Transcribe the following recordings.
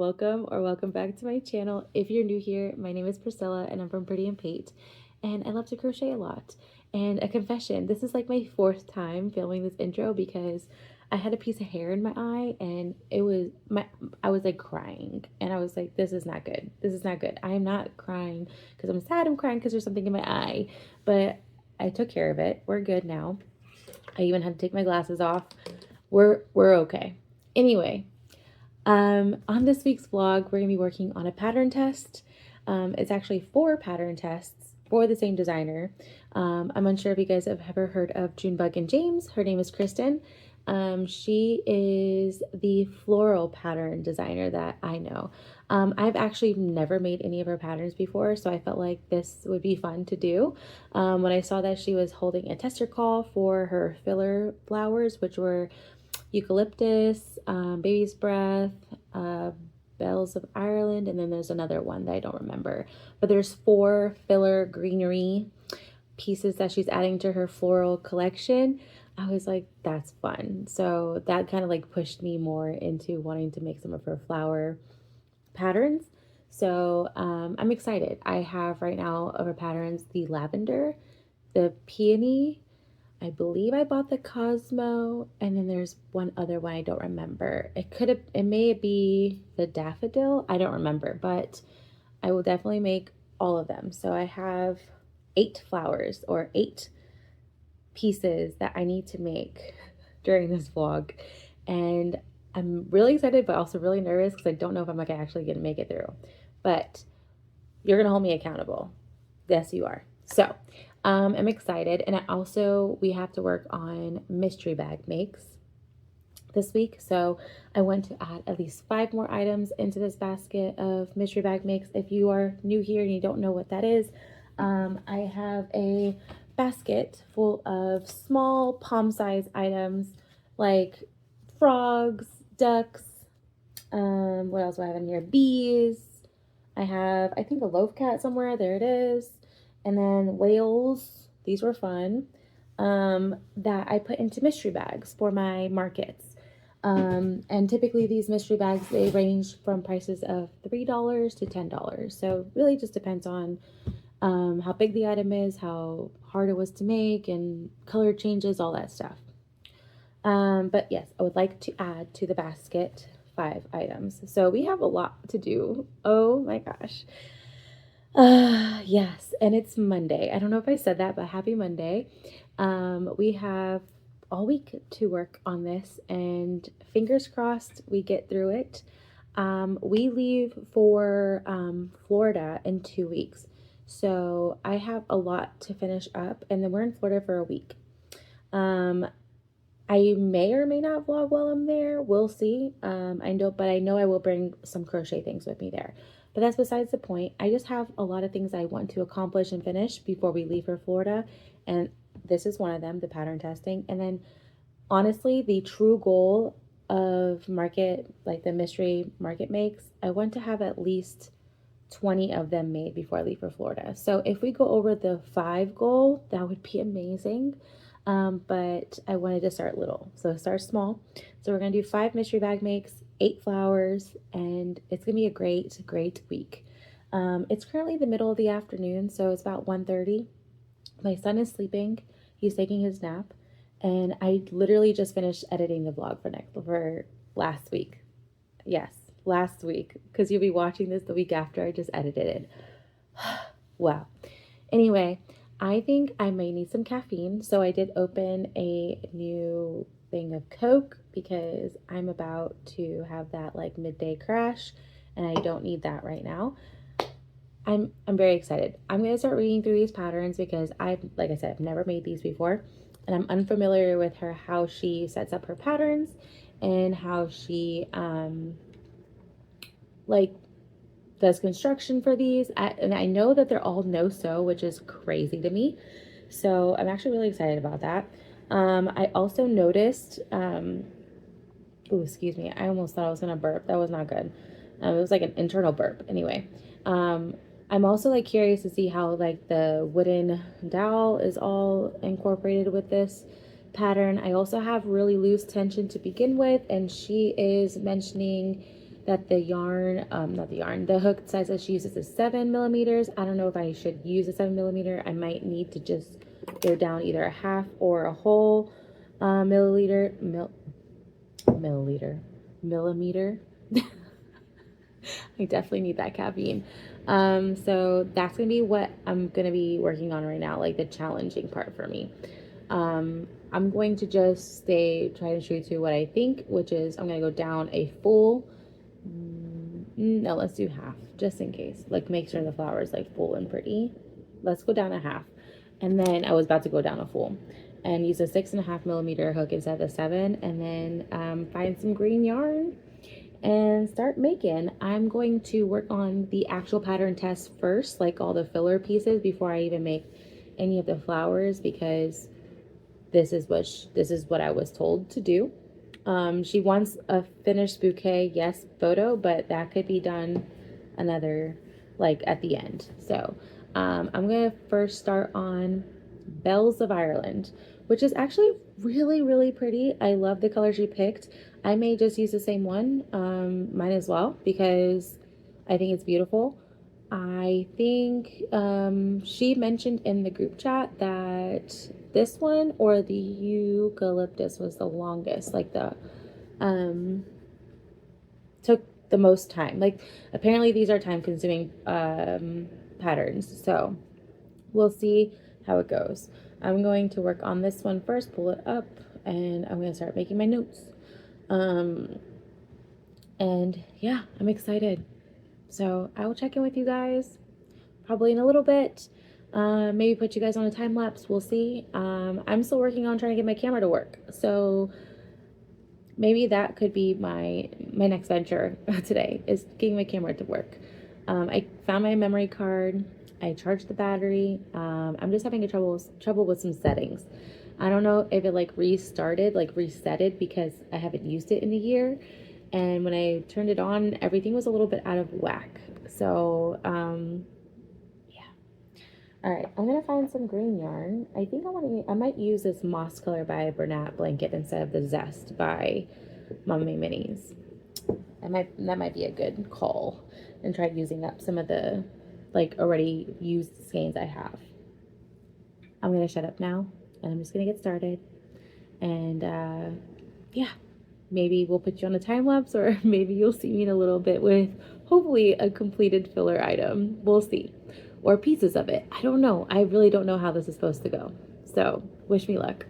welcome or welcome back to my channel. If you're new here, my name is Priscilla and I'm from Pretty and Pate, and I love to crochet a lot. And a confession, this is like my fourth time filming this intro because I had a piece of hair in my eye and I was like crying, and I was like, this is not good. This is not good. I am not crying because I'm sad. I'm crying because there's something in my eye, but I took care of it. We're good now. I even had to take my glasses off. We're okay. Anyway, on this week's vlog, we're gonna be working on a pattern test. It's actually 4 pattern tests for the same designer. I'm unsure if you guys have ever heard of Junebug and James. Her name is Kristen. She is the floral pattern designer that I know. I've actually never made any of her patterns before, so I felt like this would be fun to do. When I saw that she was holding a tester call for her filler flowers, which were eucalyptus, baby's breath, bells of Ireland, and then there's another one that I don't remember. But there's 4 filler greenery pieces that she's adding to her floral collection. I was like, that's fun. So that kind of like pushed me more into wanting to make some of her flower patterns. So I'm excited. I have right now of her patterns the lavender, the peony, I believe I bought the Cosmo, and then there's one other one I don't remember. It may be the daffodil. I don't remember, but I will definitely make all of them. So I have 8 flowers or 8 pieces that I need to make during this vlog. And I'm really excited, but also really nervous because I don't know if I'm like actually going to make it through. But you're going to hold me accountable. Yes, you are. So I'm excited. And we have to work on mystery bag makes this week. So I want to add at least 5 more items into this basket of mystery bag makes. If you are new here and you don't know what that is, I have a basket full of small palm-sized items like frogs, ducks, what else do I have in here? Bees. I have, I think, a loaf cat somewhere. There it is. And then whales. These were fun. That I put into mystery bags for my markets. And typically these mystery bags, they range from prices of $3 to $10. So really just depends on how big the item is, how hard it was to make, and color changes, all that stuff. But yes, I would like to add to the basket 5 items. So we have a lot to do. Oh my gosh. Yes, and it's Monday. I don't know if I said that, but happy Monday. We have all week to work on this, and fingers crossed we get through it. We leave for Florida in 2 weeks. So I have a lot to finish up, and then we're in Florida for a week. I may or may not vlog while I'm there. We'll see. I know I will bring some crochet things with me there. But that's besides the point. I just have a lot of things I want to accomplish and finish before we leave for Florida. And this is one of them, the pattern testing. And then honestly, the true goal of the mystery market makes, I want to have at least 20 of them made before I leave for Florida. So if we go over the 5 goal, that would be amazing. But I wanted to start little, so start small. So we're gonna do 5 mystery bag makes, 8 flowers, and it's gonna be a great week. It's currently the middle of the afternoon, so it's about 1:30. My son is sleeping. He's taking his nap, and I literally just finished editing the vlog for last week. Yes, last week, because you'll be watching this the week after I just edited it. Wow. Anyway, I think I may need some caffeine, so I did open a new thing of Coke because I'm about to have that like midday crash, and I don't need that right now. I'm very excited. I'm gonna start reading through these patterns because like I said, I've never made these before, and I'm unfamiliar with how she sets up her patterns and how she like does construction for these. And I know that they're all no-sew, which is crazy to me. So I'm actually really excited about that. I also noticed, oh, excuse me. I almost thought I was going to burp. That was not good. It was like an internal burp. Anyway, I'm also like curious to see how like the wooden dowel is all incorporated with this pattern. I also have really loose tension to begin with, and she is mentioning that the yarn, not the yarn, the hook size that she uses is 7 millimeters. I don't know if I should use a 7 millimeter. I might need to just go down either a half or a whole millimeter. I definitely need that caffeine. So that's gonna be what I'm gonna be working on right now, like the challenging part for me. I'm going to just try and true to what I think, which is I'm gonna go down a full. No, let's do half, just in case. Like, make sure the flower is like full and pretty. Let's go down a half, and then I was about to go down a full, and use a 6.5 millimeter hook instead of the 7, and then find some green yarn and start making. I'm going to work on the actual pattern test first, like all the filler pieces, before I even make any of the flowers, because this is what I was told to do. She wants a finished bouquet, yes, photo, but that could be done another, like, at the end. So I'm gonna first start on Bells of Ireland, which is actually really, really pretty. I love the color she picked. I may just use the same one, mine as well, because I think it's beautiful. I think she mentioned in the group chat that this one or the eucalyptus was the longest, like the took the most time. Like, apparently these are time consuming patterns, so we'll see how it goes. I'm going to work on this one first, pull it up, and I'm going to start making my notes. And yeah, I'm excited. So I will check in with you guys probably in a little bit. Maybe put you guys on a time lapse. We'll see. I'm still working on trying to get my camera to work. So maybe that could be my next venture today, is getting my camera to work. I found my memory card. I charged the battery. I'm just having trouble with some settings. I don't know if it like resetted because I haven't used it in a year. And when I turned it on, everything was a little bit out of whack. So, yeah. All right, I'm gonna find some green yarn. I think I might use this Moss Color by Bernat blanket instead of the Zest by Mommy Minis. That might be a good call, and try using up some of the like already used skeins I have. I'm gonna shut up now, and I'm just gonna get started. And yeah, maybe we'll put you on a time lapse, or maybe you'll see me in a little bit with hopefully a completed filler item. We'll see. Or pieces of it. I don't know. I really don't know how this is supposed to go. So wish me luck.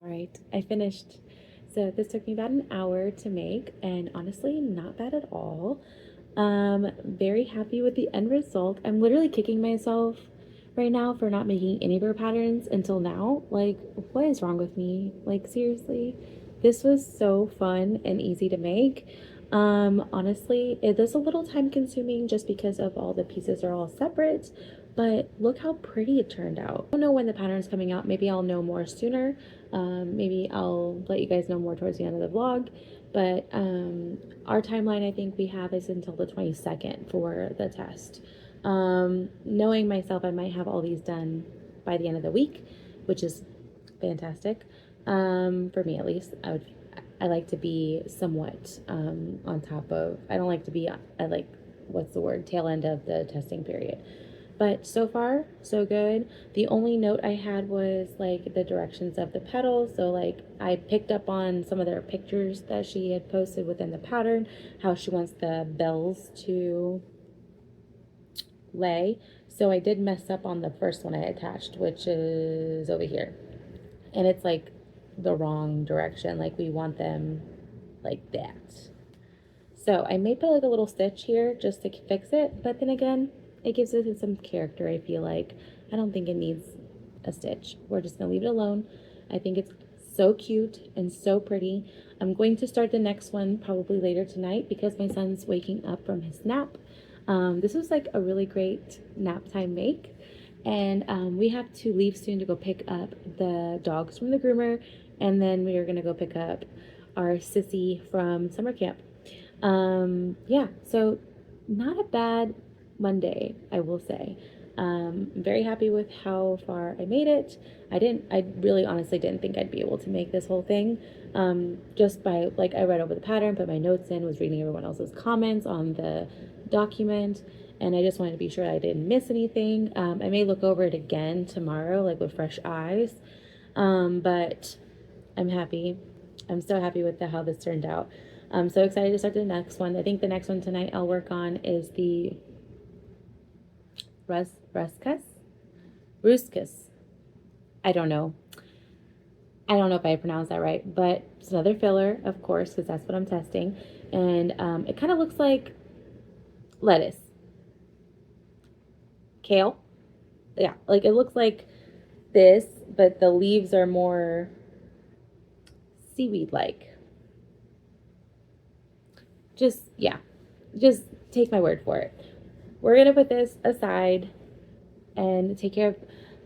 All right, I finished. So this took me about an hour to make, and honestly, not bad at all. Very happy with the end result. I'm literally kicking myself right now for not making any of her patterns until now. Like, what is wrong with me? Like, seriously, this was so fun and easy to make. Honestly, it is a little time consuming just because of all the pieces are all separate, but look how pretty it turned out. I don't know when the pattern's coming out. Maybe I'll know more sooner. Maybe I'll let you guys know more towards the end of the vlog. But our timeline, I think we have is until the 22nd for the test. Knowing myself, I might have all these done by the end of the week, which is fantastic. For me at least. I like to be somewhat on top of, I don't like to be at like, what's the word, tail end of the testing period. But so far, so good. The only note I had was like the directions of the petals. So like I picked up on some of their pictures that she had posted within the pattern, how she wants the bells to lay. So I did mess up on the first one I attached, which is over here. And it's like the wrong direction. Like we want them like that. So I may put like a little stitch here just to fix it, but then again, it gives it some character, I feel like. I don't think it needs a stitch. We're just gonna leave it alone. I think it's so cute and so pretty. I'm going to start the next one probably later tonight because my son's waking up from his nap. This was like a really great nap time make. And we have to leave soon to go pick up the dogs from the groomer, and then we are gonna go pick up our sissy from summer camp. Yeah, so not a bad Monday, I will say. I'm very happy with how far I made it. I really honestly didn't think I'd be able to make this whole thing. Just by, like, I read over the pattern, put my notes in, was reading everyone else's comments on the document, and I just wanted to be sure I didn't miss anything. I may look over it again tomorrow, like with fresh eyes. But I'm happy. I'm so happy with how this turned out. I'm so excited to start the next one. I think the next one tonight I'll work on is the Ruscus? Ruscus. I don't know. I don't know if I pronounced that right, but it's another filler, of course, because that's what I'm testing. And it kind of looks like lettuce. Kale. Yeah, like it looks like this, but the leaves are more seaweed-like. Yeah, just take my word for it. We're gonna put this aside and take care of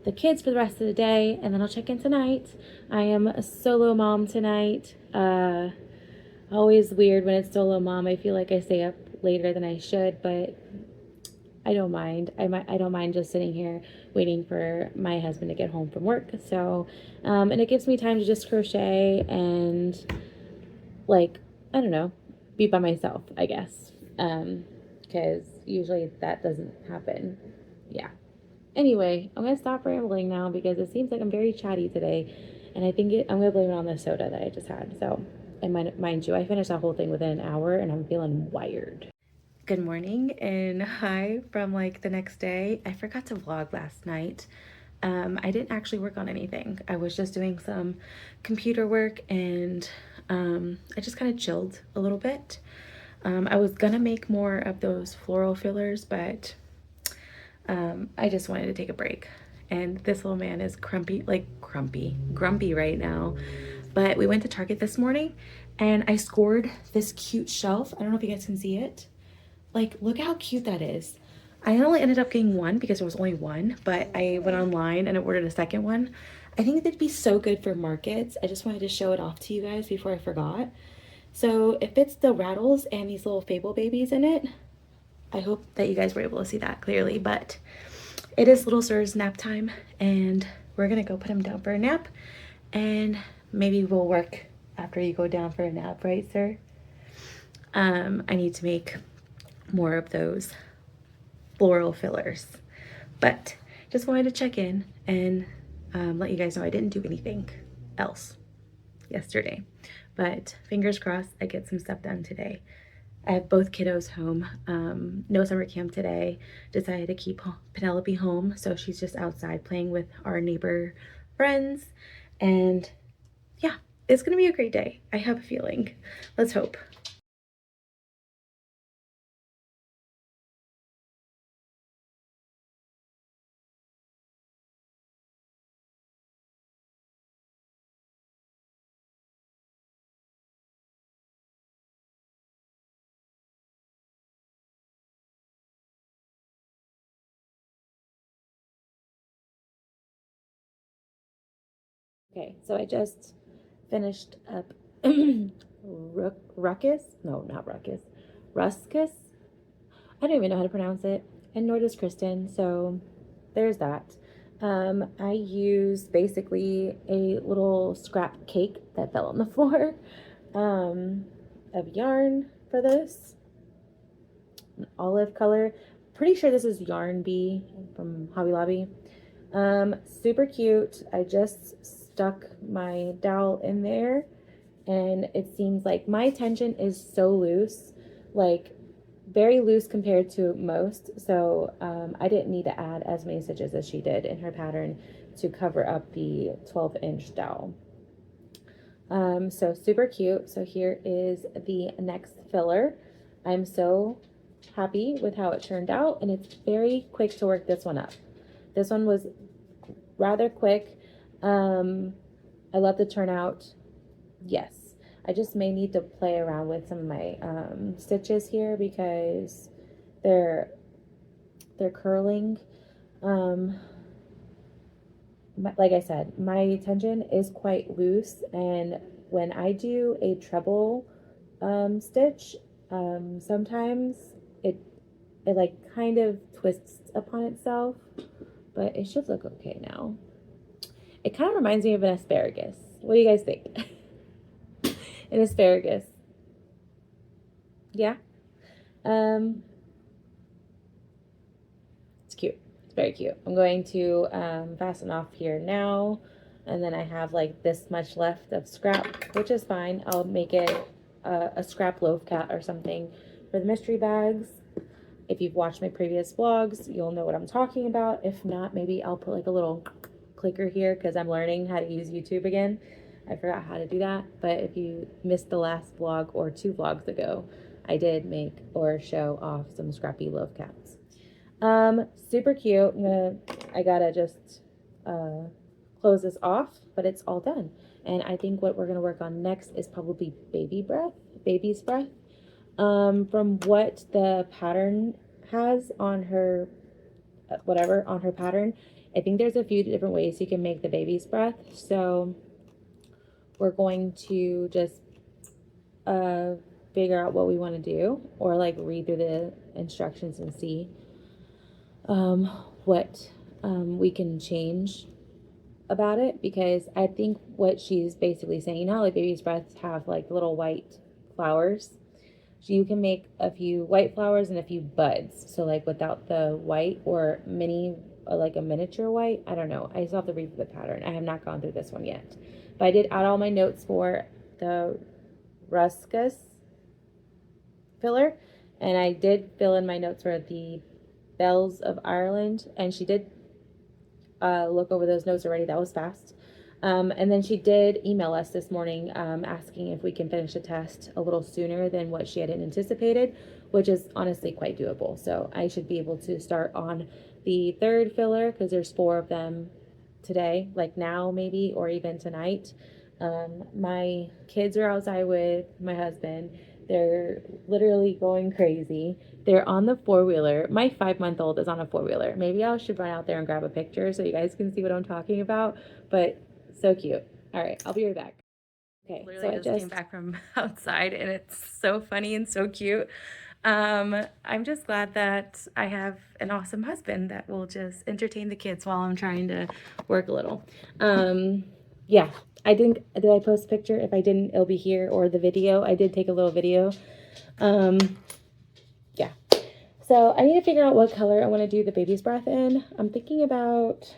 the kids for the rest of the day, and then I'll check in tonight. I am a solo mom tonight. Always weird when it's solo mom. I feel like I stay up later than I should, but I don't mind. I don't mind just sitting here waiting for my husband to get home from work. So, and it gives me time to just crochet and, like, I don't know, be by myself, I guess. Because usually that doesn't happen. Yeah. Anyway, I'm gonna stop rambling now because it seems like I'm very chatty today, and I'm gonna blame it on the soda that I just had. So, and mind you, I finished that whole thing within an hour, and I'm feeling wired. Good morning and hi from like the next day. I forgot to vlog last night. I didn't actually work on anything. I was just doing some computer work, and I just kind of chilled a little bit. I was gonna make more of those floral fillers, but I just wanted to take a break. And this little man is grumpy right now. But we went to Target this morning and I scored this cute shelf. I don't know if you guys can see it. Like, look how cute that is. I only ended up getting one because there was only one, but I went online and I ordered a second one. I think that'd be so good for markets. I just wanted to show it off to you guys before I forgot. So it fits the rattles and these little fable babies in it. I hope that you guys were able to see that clearly, but it is little sir's nap time and we're gonna go put him down for a nap, and maybe we'll work after you go down for a nap, right, sir? I need to make more of those floral fillers, but just wanted to check in and let you guys know I didn't do anything else yesterday, but fingers crossed I get some stuff done today. I have both kiddos home. No summer camp today. Decided to keep Penelope home, so she's just outside playing with our neighbor friends. And yeah, it's gonna be a great day. I have a feeling. Let's hope. Okay, so I just finished up Ruckus. No, not Ruckus. Ruscus. I don't even know how to pronounce it, and nor does Kristen. So there's that. I used basically a little scrap cake that fell on the floor of yarn for this. An olive color. Pretty sure this is Yarn Bee from Hobby Lobby. Super cute. I just stuck my dowel in there, and it seems like my tension is so loose, like very loose compared to most. So I didn't need to add as many stitches as she did in her pattern to cover up the 12-inch dowel. So super cute. So here is the next filler. I'm so happy with how it turned out, and it's very quick to work this one up. This one was rather quick. I love the turnout. Yes, I just may need to play around with some of my stitches here because they're curling. Like I said, my tension is quite loose, and when I do a treble stitch, sometimes it like kind of twists upon itself, but it should look okay now. It kind of reminds me of an asparagus. What do you guys think? An asparagus. Yeah. It's cute. It's very cute. I'm going to fasten off here now, and then I have like this much left of scrap, which is fine. I'll make it a scrap loaf cat or something for the mystery bags. If you've watched my previous vlogs, you'll know what I'm talking about. If not, maybe I'll put like a little clicker here because I'm learning how to use YouTube again. I forgot how to do that, but if you missed the last vlog or 2 vlogs ago, I did make or show off some scrappy loaf cats. Super cute. I gotta just close this off, but it's all done. And I think what we're gonna work on next is probably baby's breath. From what the pattern has on her, on her pattern, I think there's a few different ways you can make the baby's breath. So we're going to just figure out what we want to do, or like read through the instructions and see what we can change about it, because I think what she's basically saying, you know, like baby's breaths have like little white flowers. So you can make a few white flowers and a few buds. So like without the white, or like a miniature white. I don't know. I still have to read the pattern. I have not gone through this one yet. But I did add all my notes for the Ruscus filler. And I did fill in my notes for the Bells of Ireland. And she did look over those notes already. That was fast. And then she did email us this morning asking if we can finish the test a little sooner than what she had anticipated, which is honestly quite doable. So I should be able to start on the 3rd filler because there's 4 of them today, like now maybe, or even tonight. My kids are outside with my husband. They're literally going crazy. They're on the 4-wheeler. My 5-month-old is on a 4-wheeler. Maybe I should run out there and grab a picture so you guys can see what I'm talking about. But so cute. All right, I'll be right back. Okay, literally so I just came back from outside, and it's so funny and so cute. I'm just glad that I have an awesome husband that will just entertain the kids while I'm trying to work a little. Yeah, did I post a picture? If I didn't, it'll be here, or the video. I did take a little video. Yeah. So I need to figure out what color I want to do the baby's breath in. I'm thinking about,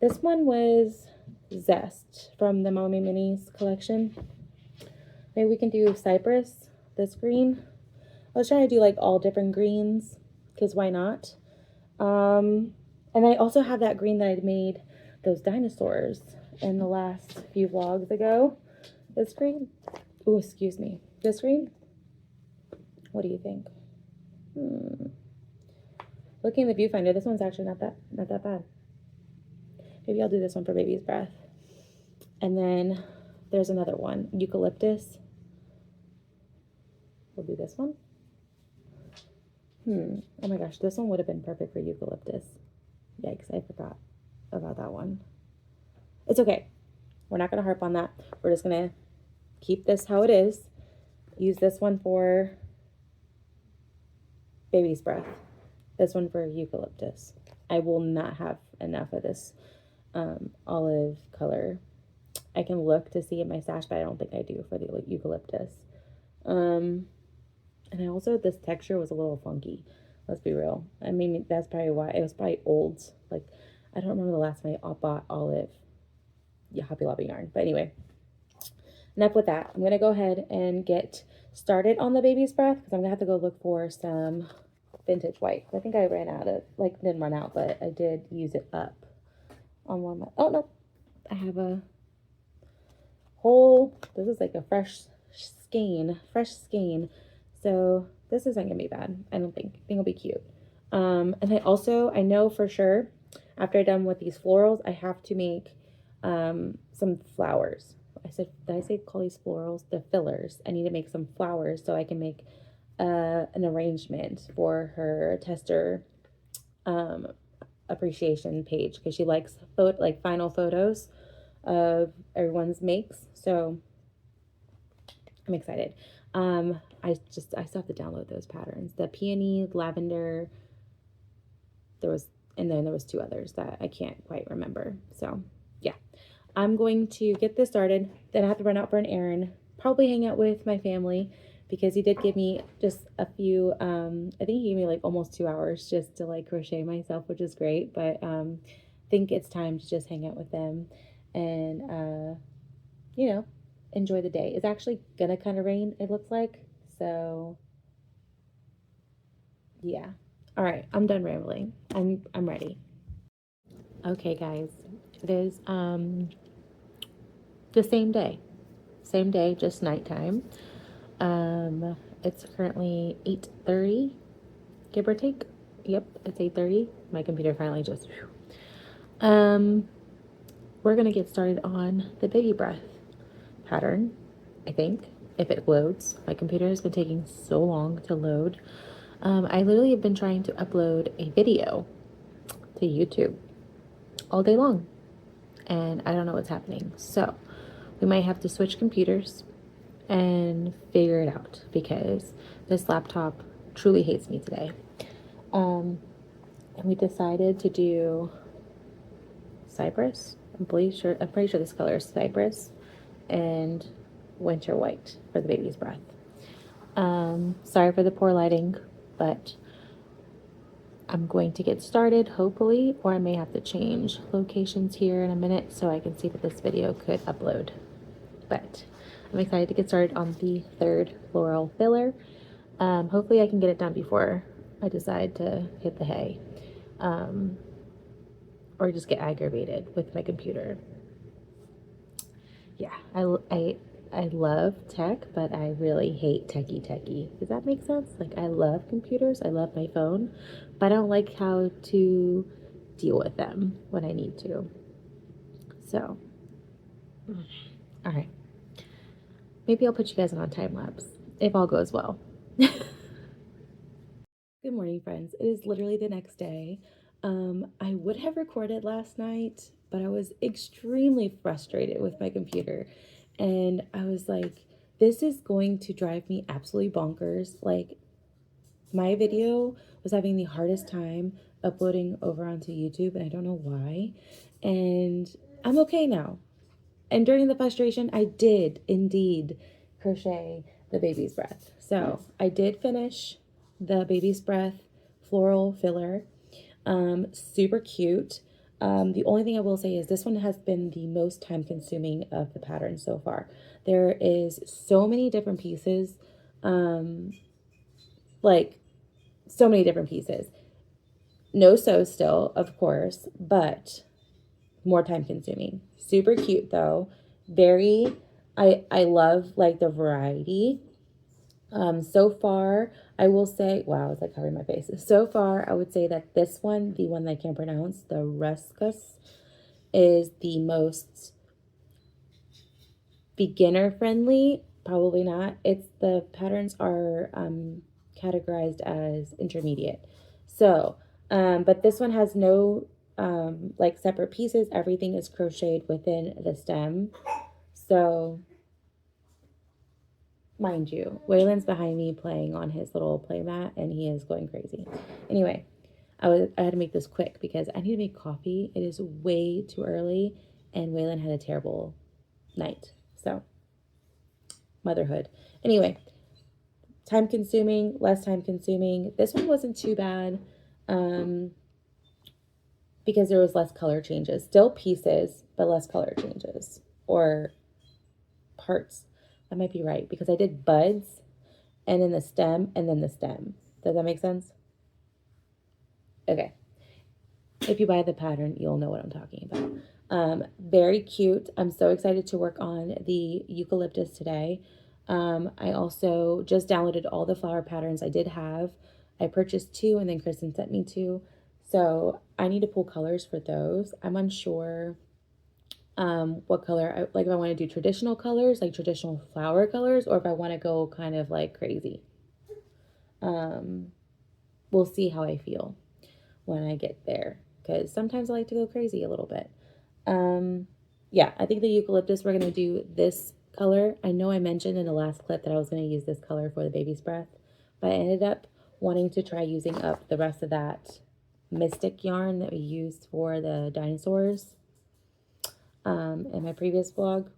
this one was Zest from the Mommy Minis collection. Maybe we can do Cypress, this green. I was trying to do like all different greens, because why not? And I also have that green that I made those dinosaurs in the last few vlogs ago. This green. Oh, excuse me. This green. What do you think? Looking at the viewfinder, this one's actually not that bad. Maybe I'll do this one for baby's breath. And then there's another one, eucalyptus. We'll do this one. Oh my gosh, this one would have been perfect for eucalyptus. Yikes, I forgot about that one. It's okay. we're not going to harp on that. We're just going to keep this how it is. Use this one for baby's breath. This one for eucalyptus. I will not have enough of this olive color. I can look to see in my stash, but I don't think I do for the eucalyptus. And I also, this texture was a little funky. Let's be real. I mean, that's probably why. It was probably old. Like, I don't remember the last time I bought olive. Yeah, Hobby Lobby yarn. But anyway, enough with that. I'm going to go ahead and get started on the baby's breath because I'm going to have to go look for some vintage white. I think I ran out of, like, didn't run out, but I did use it up on one of my, oh, no. I have a whole, this is like a fresh skein. So this isn't gonna be bad. I don't think. I think it'll be cute. And I know for sure after I'm done with these florals, I have to make some flowers. Did I say call these florals? The fillers. I need to make some flowers so I can make an arrangement for her tester appreciation page because she likes like final photos of everyone's makes. So I'm excited. I still have to download those patterns. The peony, lavender, and then there was 2 others that I can't quite remember. So yeah, I'm going to get this started. Then I have to run out for an errand, probably hang out with my family because he did give me just a few, I think he gave me like almost 2 hours just to like crochet myself, which is great. But I think it's time to just hang out with them and, you know, enjoy the day. It's actually gonna kind of rain, it looks like. So yeah. All right, I'm done rambling. I'm ready. Okay, guys. It is the same day. Same day, just nighttime. It's currently 8:30, give or take. Yep, it's 8:30. My computer finally just we're gonna get started on the baby breath pattern, I think, if it loads. My computer has been taking so long to load. I literally have been trying to upload a video to YouTube all day long, and I don't know what's happening. So we might have to switch computers and figure it out because this laptop truly hates me today. And we decided to do cypress. I'm pretty sure this color is cypress and winter white for the baby's breath. Sorry for the poor lighting, but I'm going to get started, hopefully, or I may have to change locations here in a minute so I can see that this video could upload. But I'm excited to get started on the 3rd floral filler. Hopefully I can get it done before I decide to hit the hay, or just get aggravated with my computer. Yeah, I love tech, but I really hate techie. Does that make sense? Like, I love computers, I love my phone, but I don't like how to deal with them when I need to. So, all right. Maybe I'll put you guys on time lapse if all goes well. Good morning, friends. It is literally the next day. I would have recorded last night, but I was extremely frustrated with my computer. And I was like, this is going to drive me absolutely bonkers. Like, my video was having the hardest time uploading over onto YouTube, and I don't know why. And I'm okay now. And during the frustration, I did indeed crochet the baby's breath. So I did finish the baby's breath floral filler. Super cute. The only thing I will say is this one has been the most time consuming of the pattern so far. There is so many different pieces, like so many different pieces. No sew still, of course, but more time consuming. Super cute though. Very, I love like the variety. So far, I will say, wow, it's like covering my face. So far, I would say that this one, the one that I can't pronounce, the Ruscus, is the most beginner friendly. Probably not. The patterns are categorized as intermediate. So, but this one has no like separate pieces. Everything is crocheted within the stem. So mind you, Waylon's behind me playing on his little play mat and he is going crazy. Anyway, I had to make this quick because I need to make coffee. It is way too early and Waylon had a terrible night. So motherhood. Anyway, time consuming, less time consuming. This one wasn't too bad because there was less color changes. Still pieces, but less color changes or parts. That might be right because I did buds and then the stem and then the stem. Does that make sense? Okay. If you buy the pattern, you'll know what I'm talking about. Very cute. I'm so excited to work on the eucalyptus today. I also just downloaded all the flower patterns I did have. I purchased 2 and then Kristen sent me 2. So I need to pull colors for those. I'm unsure what color, like if I want to do traditional colors, like traditional flower colors, or if I want to go kind of like crazy. We'll see how I feel when I get there, because sometimes I like to go crazy a little bit. Yeah, I think the eucalyptus, we're going to do this color. I know I mentioned in the last clip that I was going to use this color for the baby's breath, but I ended up wanting to try using up the rest of that mystic yarn that we used for the dinosaurs in my previous vlog,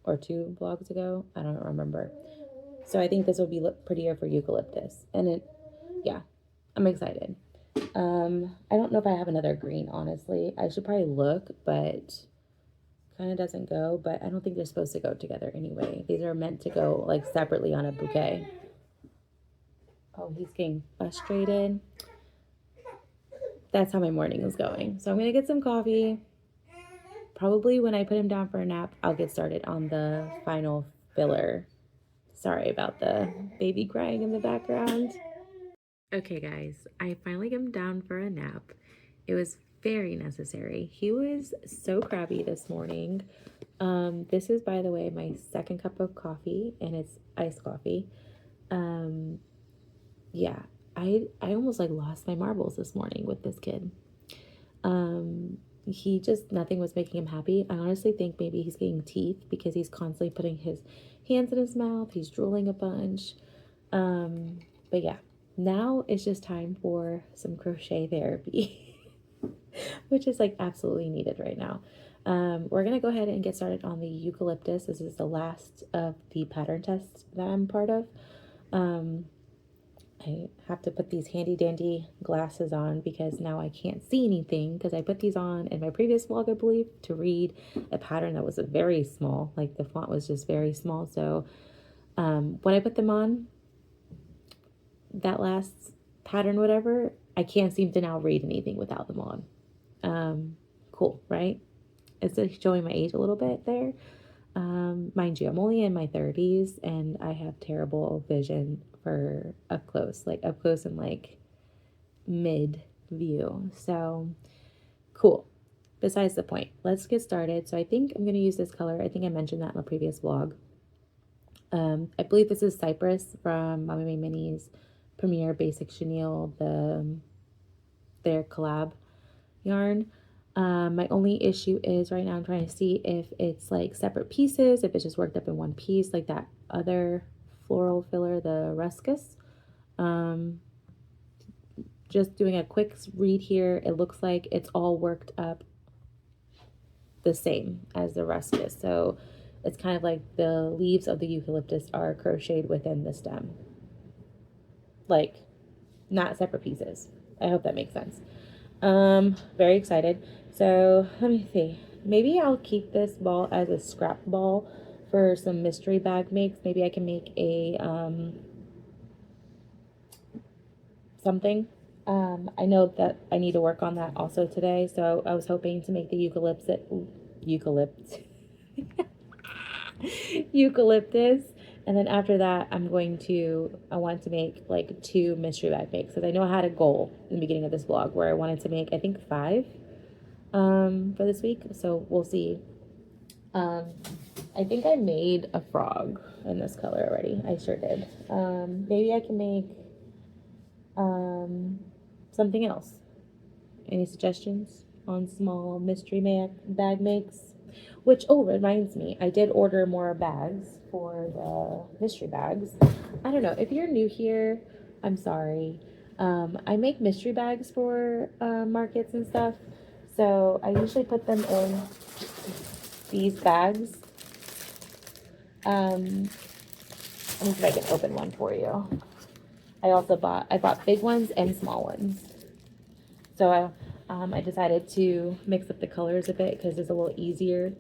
or 2 vlogs ago. I don't remember. So I think this will be look prettier for eucalyptus. And it, yeah, I'm excited. I don't know if I have another green, honestly. I should probably look, but kind of doesn't go. But I don't think they're supposed to go together anyway. These are meant to go like separately on a bouquet. Oh, he's getting frustrated. That's how my morning is going. So I'm going to get some coffee. Probably when I put him down for a nap, I'll get started on the final filler. Sorry about the baby crying in the background. Okay, guys, I finally got him down for a nap. It was very necessary. He was so crabby this morning. This is, by the way, my second cup of coffee, and it's iced coffee. Yeah, I almost like lost my marbles this morning with this kid. He just, nothing was making him happy. I honestly think maybe he's getting teeth because he's constantly putting his hands in his mouth. He's drooling a bunch. But yeah, now it's just time for some crochet therapy, which is like absolutely needed right now. We're going to go ahead and get started on the eucalyptus. This is the last of the pattern tests that I'm part of. I have to put these handy dandy glasses on because now I can't see anything, because I put these on in my previous vlog, I believe, to read a pattern that was very small. Like the font was just very small. So when I put them on, that last pattern, whatever, I can't seem to now read anything without them on. Cool, right? It's showing my age a little bit there. Mind you, I'm only in my 30s and I have terrible vision for up close and like mid view. So cool. Besides the point, let's get started. So I think I'm going to use this color. I think I mentioned that in the previous vlog. I believe this is Cypress from Mommy May Minnie's Premier Basic Chenille, their collab yarn. My only issue is right now I'm trying to see if it's like separate pieces, if it's just worked up in one piece, like that other floral filler, the Ruscus. Just doing a quick read here, it looks like it's all worked up the same as the Ruscus. So it's kind of like the leaves of the eucalyptus are crocheted within the stem, like not separate pieces. I hope that makes sense. Very excited. So let me see. Maybe I'll keep this ball as a scrap ball for some mystery bag makes. Maybe I can make a something. I know that I need to work on that also today. So I was hoping to make the eucalyptus. And then after that, I want to make like 2 mystery bag makes, because I know I had a goal in the beginning of this vlog where I wanted to make, I think 5 for this week. So we'll see. I think I made a frog in this color already. I sure did. Maybe I can make something else. Any suggestions on small mystery bag makes. Which, oh, reminds me, I did order more bags for the mystery bags. I don't know, if you're new here, I'm sorry. I make mystery bags for markets and stuff. So I usually put them in these bags. Let me see if I can open one for you. I bought big ones and small ones. So I decided to mix up the colors a bit because it's a little easier.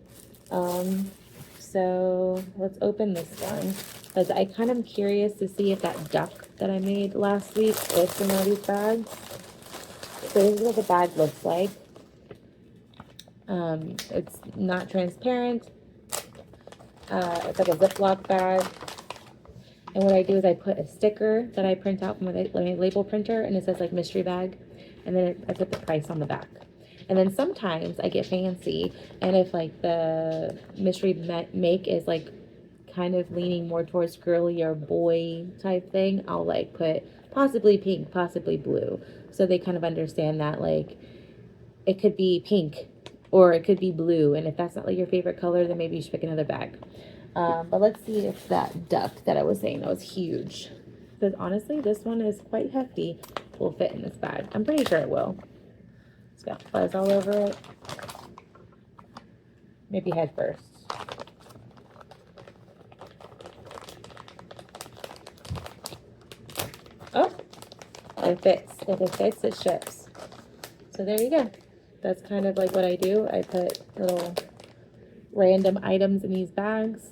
So let's open this one because I kind of curious to see if that duck that I made last week fits in one of these bags. So this is what the bag looks like. It's not transparent. It's like a Ziploc bag. And what I do is I put a sticker that I print out from my label printer, and it says like mystery bag. And then I put the price on the back. And then sometimes I get fancy, and if like the mystery make is like kind of leaning more towards girly or boy type thing, I'll like put possibly pink, possibly blue. So they kind of understand that like it could be pink or it could be blue. And if that's not like your favorite color, then maybe you should pick another bag. But let's see if that duck that I was saying that was huge. Because honestly, this one is quite hefty. Will fit in this bag. I'm pretty sure it will. It's got fuzz all over it. Maybe head first. Oh, it fits. If it fits, it ships. So there you go. That's kind of like what I do. I put little random items in these bags.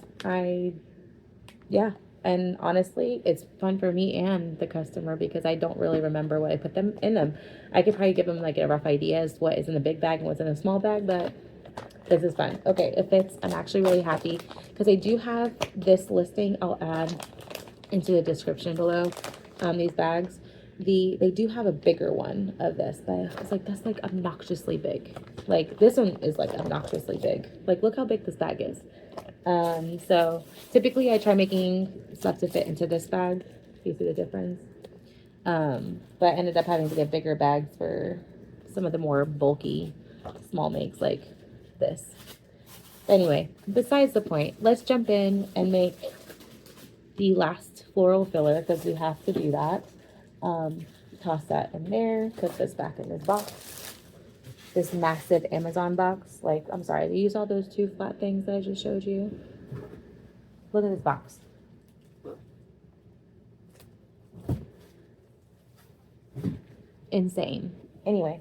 Yeah. And honestly, it's fun for me and the customer because I don't really remember what I put them in them. I could probably give them like a rough idea as to what is in the big bag and what's in a small bag, but this is fun. Okay, it fits. I'm actually really happy because I do have this listing. I'll add into the description below. These bags. They do have a bigger one of this, but I was like, that's like obnoxiously big. Like this one is like obnoxiously big. Like look how big this bag is. So typically I try making stuff to fit into this bag. You see the difference? But I ended up having to get bigger bags for some of the more bulky small makes like this. Anyway, besides the point, let's jump in and make the last floral filler because we have to do that. Toss that in there, put this back in this box. This massive Amazon box. Like, I'm sorry, I used all those two flat things that I just showed you. Look at this box. Insane. Anyway,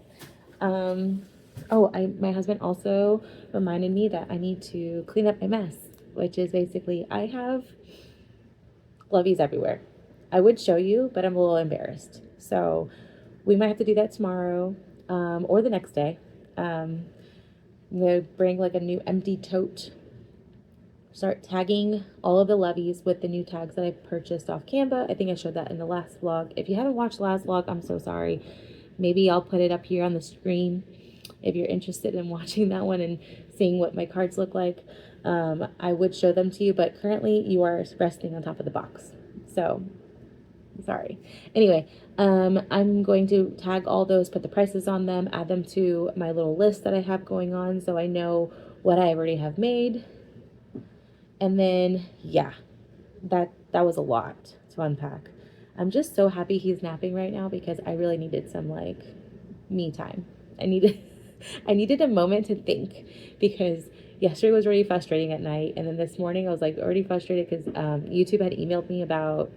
my husband also reminded me that I need to clean up my mess, which is basically I have loveys everywhere. I would show you, but I'm a little embarrassed. So we might have to do that tomorrow, or the next day. I'm gonna bring like a new empty tote, start tagging all of the loveys with the new tags that I purchased off Canva. I think I showed that in the last vlog. If you haven't watched the last vlog, I'm so sorry. Maybe I'll put it up here on the screen if you're interested in watching that one and seeing what my cards look like. I would show them to you, but currently you are resting on top of the box. So sorry. Anyway, I'm going to tag all those, put the prices on them, add them to my little list that I have going on so I know what I already have made. And then, yeah, that was a lot to unpack. I'm just so happy he's napping right now because I really needed some like me time. I needed a moment to think because yesterday was really frustrating at night. And then this morning I was like already frustrated because YouTube had emailed me about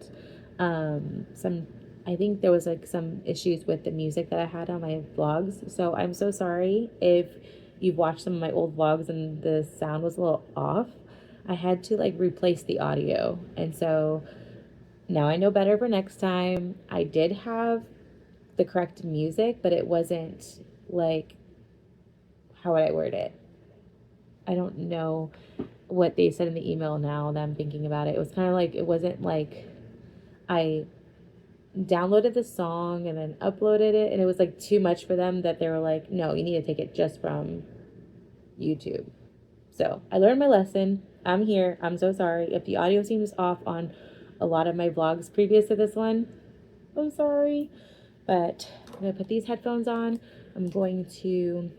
I think there was like some issues with the music that I had on my vlogs. So I'm so sorry if you've watched some of my old vlogs and the sound was a little off. I had to like replace the audio. And so now I know better for next time. I did have the correct music, but it wasn't like, how would I word it? I don't know what they said in the email now that I'm thinking about it. It was kind of like, it wasn't like I downloaded the song and then uploaded it and it was like too much for them that they were like, no, you need to take it just from YouTube. So I learned my lesson. I'm here. I'm so sorry. If the audio seems off on a lot of my vlogs previous to this one, I'm sorry. But I'm going to put these headphones on. I'm going to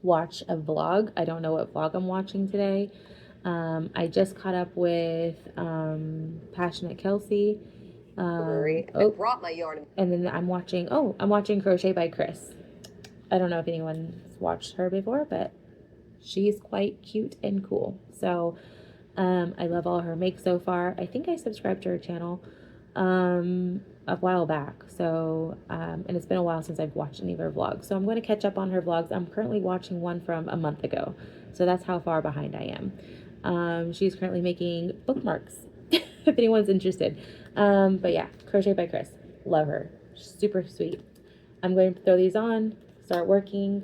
watch a vlog. I don't know what vlog I'm watching today. I just caught up with Passionate Kelsey. I brought my yarn. And then I'm watching Crochet by Chris. I don't know if anyone's watched her before, but she's quite cute and cool. So I love all her makes so far. I think I subscribed to her channel a while back. So, and it's been a while since I've watched any of her vlogs. So I'm going to catch up on her vlogs. I'm currently watching one from a month ago. So that's how far behind I am. She's currently making bookmarks, if anyone's interested. But yeah, Crochet by Chris. Love her. Super sweet. I'm going to throw these on, start working.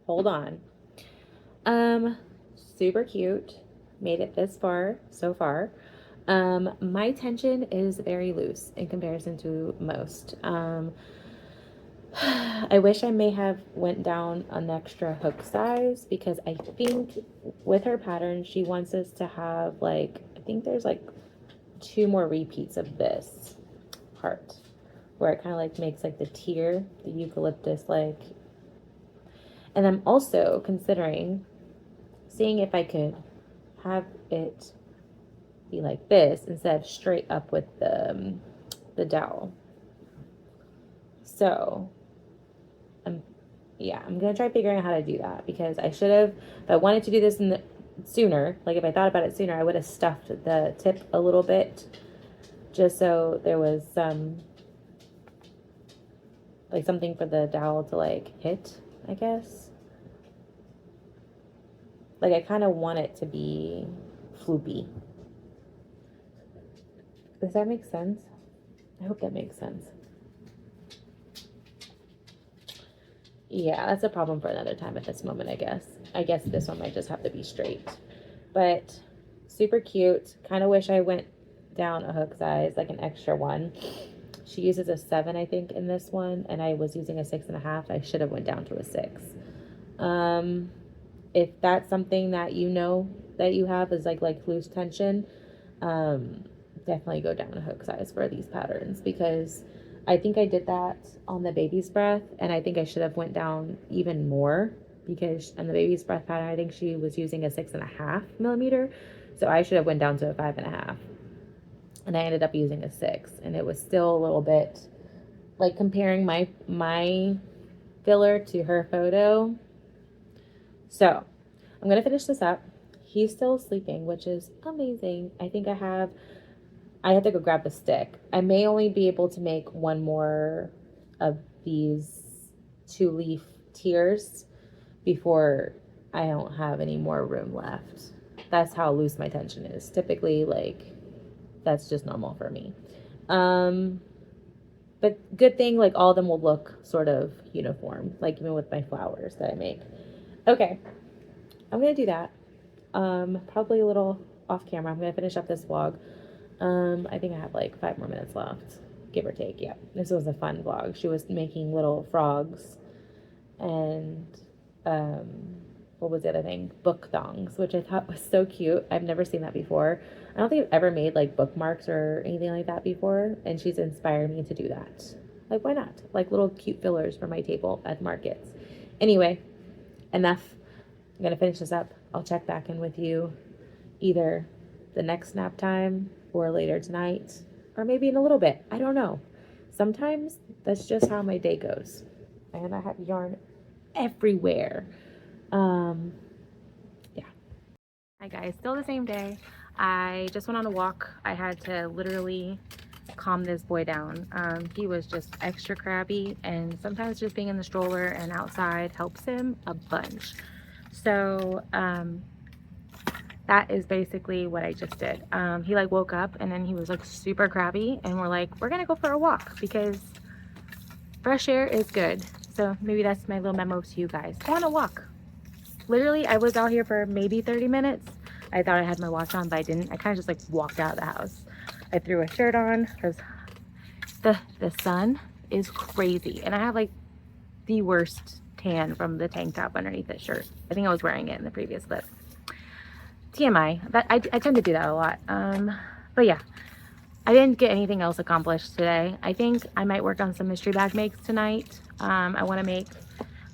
Hold on. Super cute. Made it this far so far. My tension is very loose in comparison to most. I wish I may have went down an extra hook size because I think with her pattern, she wants us to have I think there's 2 more repeats of this part where it kind of makes the tier, the eucalyptus and I'm also considering seeing if I could have it be like this instead of straight up with the dowel. So I'm gonna try figuring out how to do that because I should have, if I wanted to do this sooner, if I thought about it sooner, I would have stuffed the tip a little bit just so there was something for the dowel to hit, I guess. I kind of want it to be floopy. Does that make sense? I hope that makes sense. Yeah, that's a problem for another time at this moment, I guess. I guess this one might just have to be straight. But super cute. Kind of wish I went down a hook size, an extra one. She uses a 7, I think, in this one, and I was using a 6.5. I should have went down to a 6. If that's something that that you have is loose tension, definitely go down a hook size for these patterns because I think I did that on the baby's breath and I think I should have went down even more because on the baby's breath pattern I think she was using a 6.5 millimeter, so I should have went down to a 5.5 and I ended up using a 6 and it was still a little bit comparing my filler to her photo. So I'm gonna finish this up. He's still sleeping, which is amazing. I think I have to go grab a stick. I may only be able to make one more of these 2-leaf tiers before I don't have any more room left. That's how loose my tension is. Typically, that's just normal for me. But good thing, all of them will look sort of uniform, even with my flowers that I make. Okay, I'm gonna do that. Probably a little off camera. I'm gonna finish up this vlog. I think I have 5 more minutes left, give or take. Yeah, this was a fun vlog. She was making little frogs and what was the other thing? Book thongs, which I thought was so cute. I've never seen that before. I don't think I've ever made bookmarks or anything like that before, and she's inspired me to do that. Why not? Little cute fillers for my table at markets. Anyway, enough I'm gonna finish this up. I'll check back in with you either the next nap time or later tonight, or maybe in a little bit. I don't know. Sometimes that's just how my day goes. And I have yarn everywhere. Yeah. Hi guys, still the same day. I just went on a walk. I had to literally calm this boy down. He was just extra crabby, and sometimes just being in the stroller and outside helps him a bunch. So that is basically what I just did. He like woke up and then he was like super crabby, and we're like, we're gonna go for a walk because fresh air is good. So maybe that's my little memo to you guys. Go on a walk. Literally, I was out here for maybe 30 minutes. I thought I had my watch on, but I didn't. I kind of just like walked out of the house. I threw a shirt on because the sun is crazy, and I have like the worst tan from the tank top underneath this shirt. I think I was wearing it in the previous clip. TMI. That I tend to do that a lot. But yeah, I didn't get anything else accomplished today. I think I might work on some mystery bag makes tonight. I want to make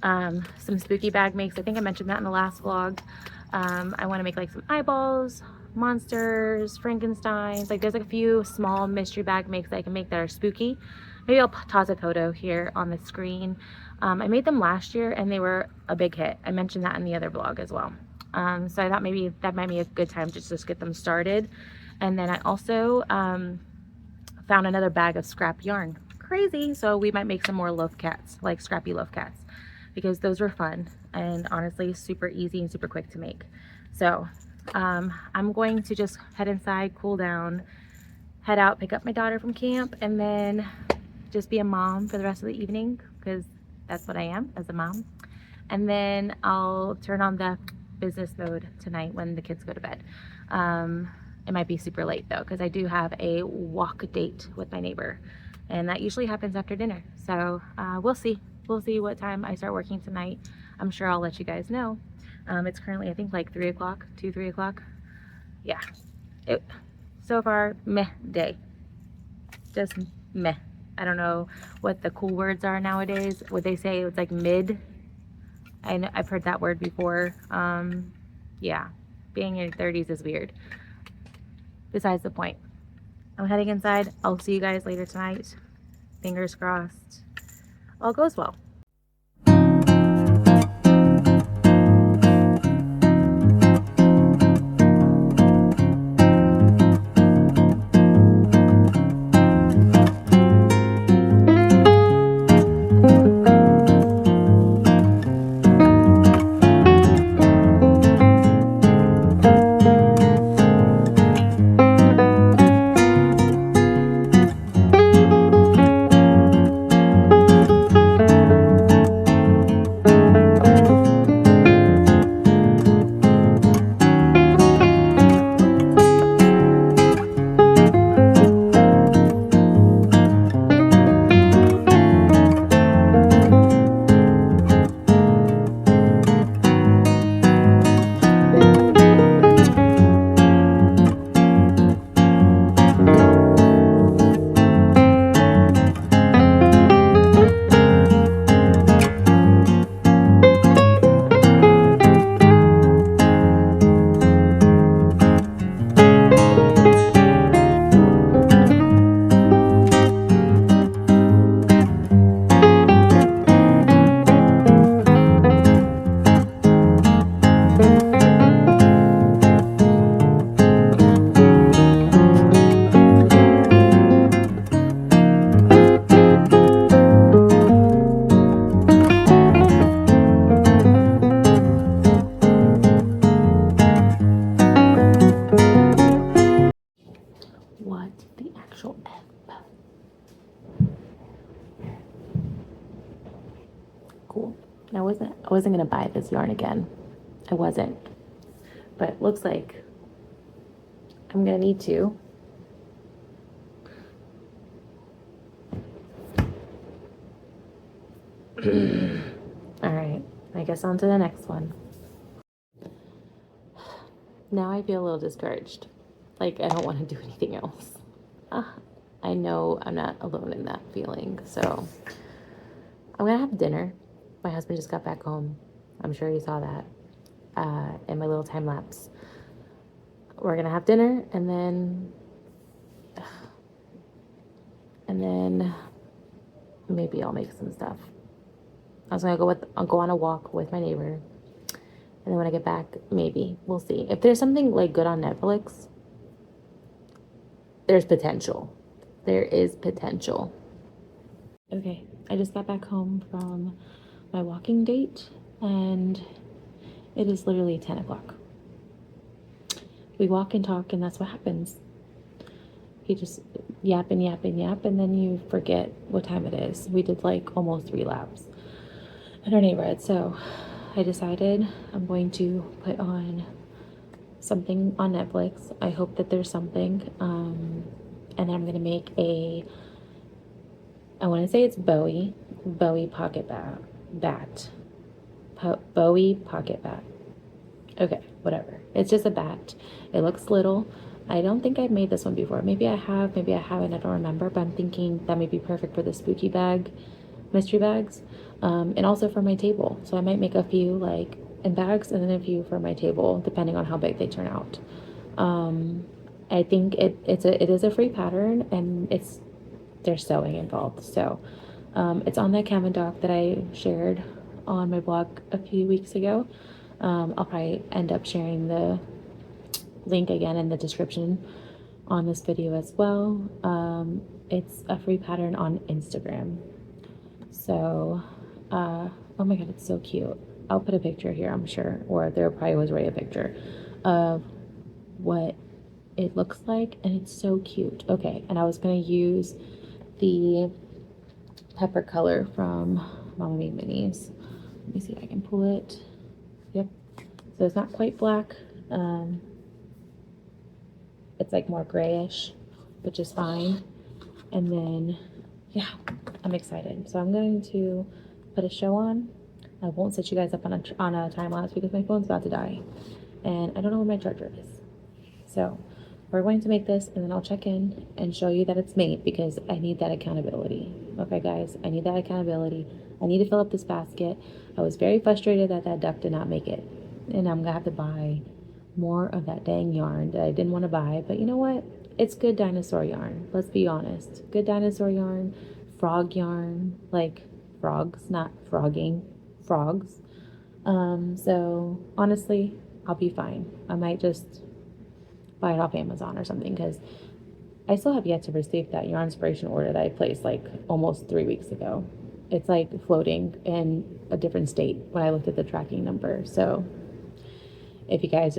some spooky bag makes. I think I mentioned that in the last vlog. I want to make like some eyeballs, monsters, Frankensteins. Like there's like a few small mystery bag makes that I can make that are spooky. Maybe I'll toss a photo here on the screen. I made them last year and they were a big hit. I mentioned that in the other vlog as well. So I thought maybe that might be a good time to just get them started. And then I also found another bag of scrap yarn. Crazy. So we might make some more loaf cats, like scrappy loaf cats, because those were fun and honestly super easy and super quick to make. So I'm going to just head inside, cool down, head out, pick up my daughter from camp, and then just be a mom for the rest of the evening, because that's what I am as a mom. And then I'll turn on the business mode tonight when the kids go to bed. It might be super late though, because I do have a walk date with my neighbor, and that usually happens after dinner. So we'll see what time I start working tonight. I'm sure I'll let you guys know. It's currently I think like 3 o'clock, 3 o'clock. Yeah, so far meh day, just meh. I don't know what the cool words are nowadays. Would they say it's like mid? I've heard that word before. Yeah, being in your 30s is weird. Besides the point. I'm heading inside. I'll see you guys later tonight. Fingers crossed. All goes well. What the actual F? Cool. I wasn't gonna buy this yarn again. I wasn't. But it looks like I'm gonna need to. All right, I guess on to the next one. Now I feel a little discouraged. Like I don't want to do anything else. I know I'm not alone in that feeling. So I'm gonna have dinner. My husband just got back home. I'm sure you saw that. in my little time lapse. We're gonna have dinner, and then maybe I'll make some stuff. I was gonna I'll go on a walk with my neighbor, and then when I get back, maybe we'll see if there's something like good on Netflix. There's potential. There is potential. Okay, I just got back home from my walking date, and it is literally 10 o'clock. We walk and talk, and that's what happens. You just yap and yap and yap, and then you forget what time it is. We did like almost 3 laps in our neighborhood, so I decided I'm going to put on something on Netflix. I hope that there's something, and then I'm gonna make I want to say it's Bowie pocket bat. Bowie pocket bat. Okay, whatever. It's just a bat. It looks little. I don't think I've made this one before. Maybe I have, maybe I haven't, I don't remember, but I'm thinking that may be perfect for the spooky bag, mystery bags, and also for my table. So I might make a few like in bags and then a few for my table, depending on how big they turn out. I think it is a free pattern, and there's sewing involved. So it's on that Canva doc that I shared on my blog a few weeks ago. I'll probably end up sharing the link again in the description on this video as well. It's a free pattern on Instagram. So, oh my god, it's so cute. I'll put a picture here, I'm sure, or there probably was already a picture of what it looks like, and it's so cute. Okay, and I was gonna use the pepper color from Mama Made Minis. Let me see if I can pull it. Yep. So it's not quite black. It's like more grayish, which is fine. And then, yeah, I'm excited. So I'm going to put a show on. I won't set you guys up on a time lapse because my phone's about to die, and I don't know where my charger is. So we're going to make this, and then I'll check in and show you that it's made because I need that accountability. Okay, guys, I need that accountability. I need to fill up this basket. I was very frustrated that that duck did not make it, and I'm gonna have to buy more of that dang yarn that I didn't want to buy. But you know what? It's good dinosaur yarn. Let's be honest. Good dinosaur yarn, frog yarn, like frogs, not frogging, frogs. So honestly, I'll be fine. I might just buy it off Amazon or something because I still have yet to receive that yarn inspiration order that I placed like almost 3 weeks ago. It's like floating in a different state when I looked at the tracking number. So if you guys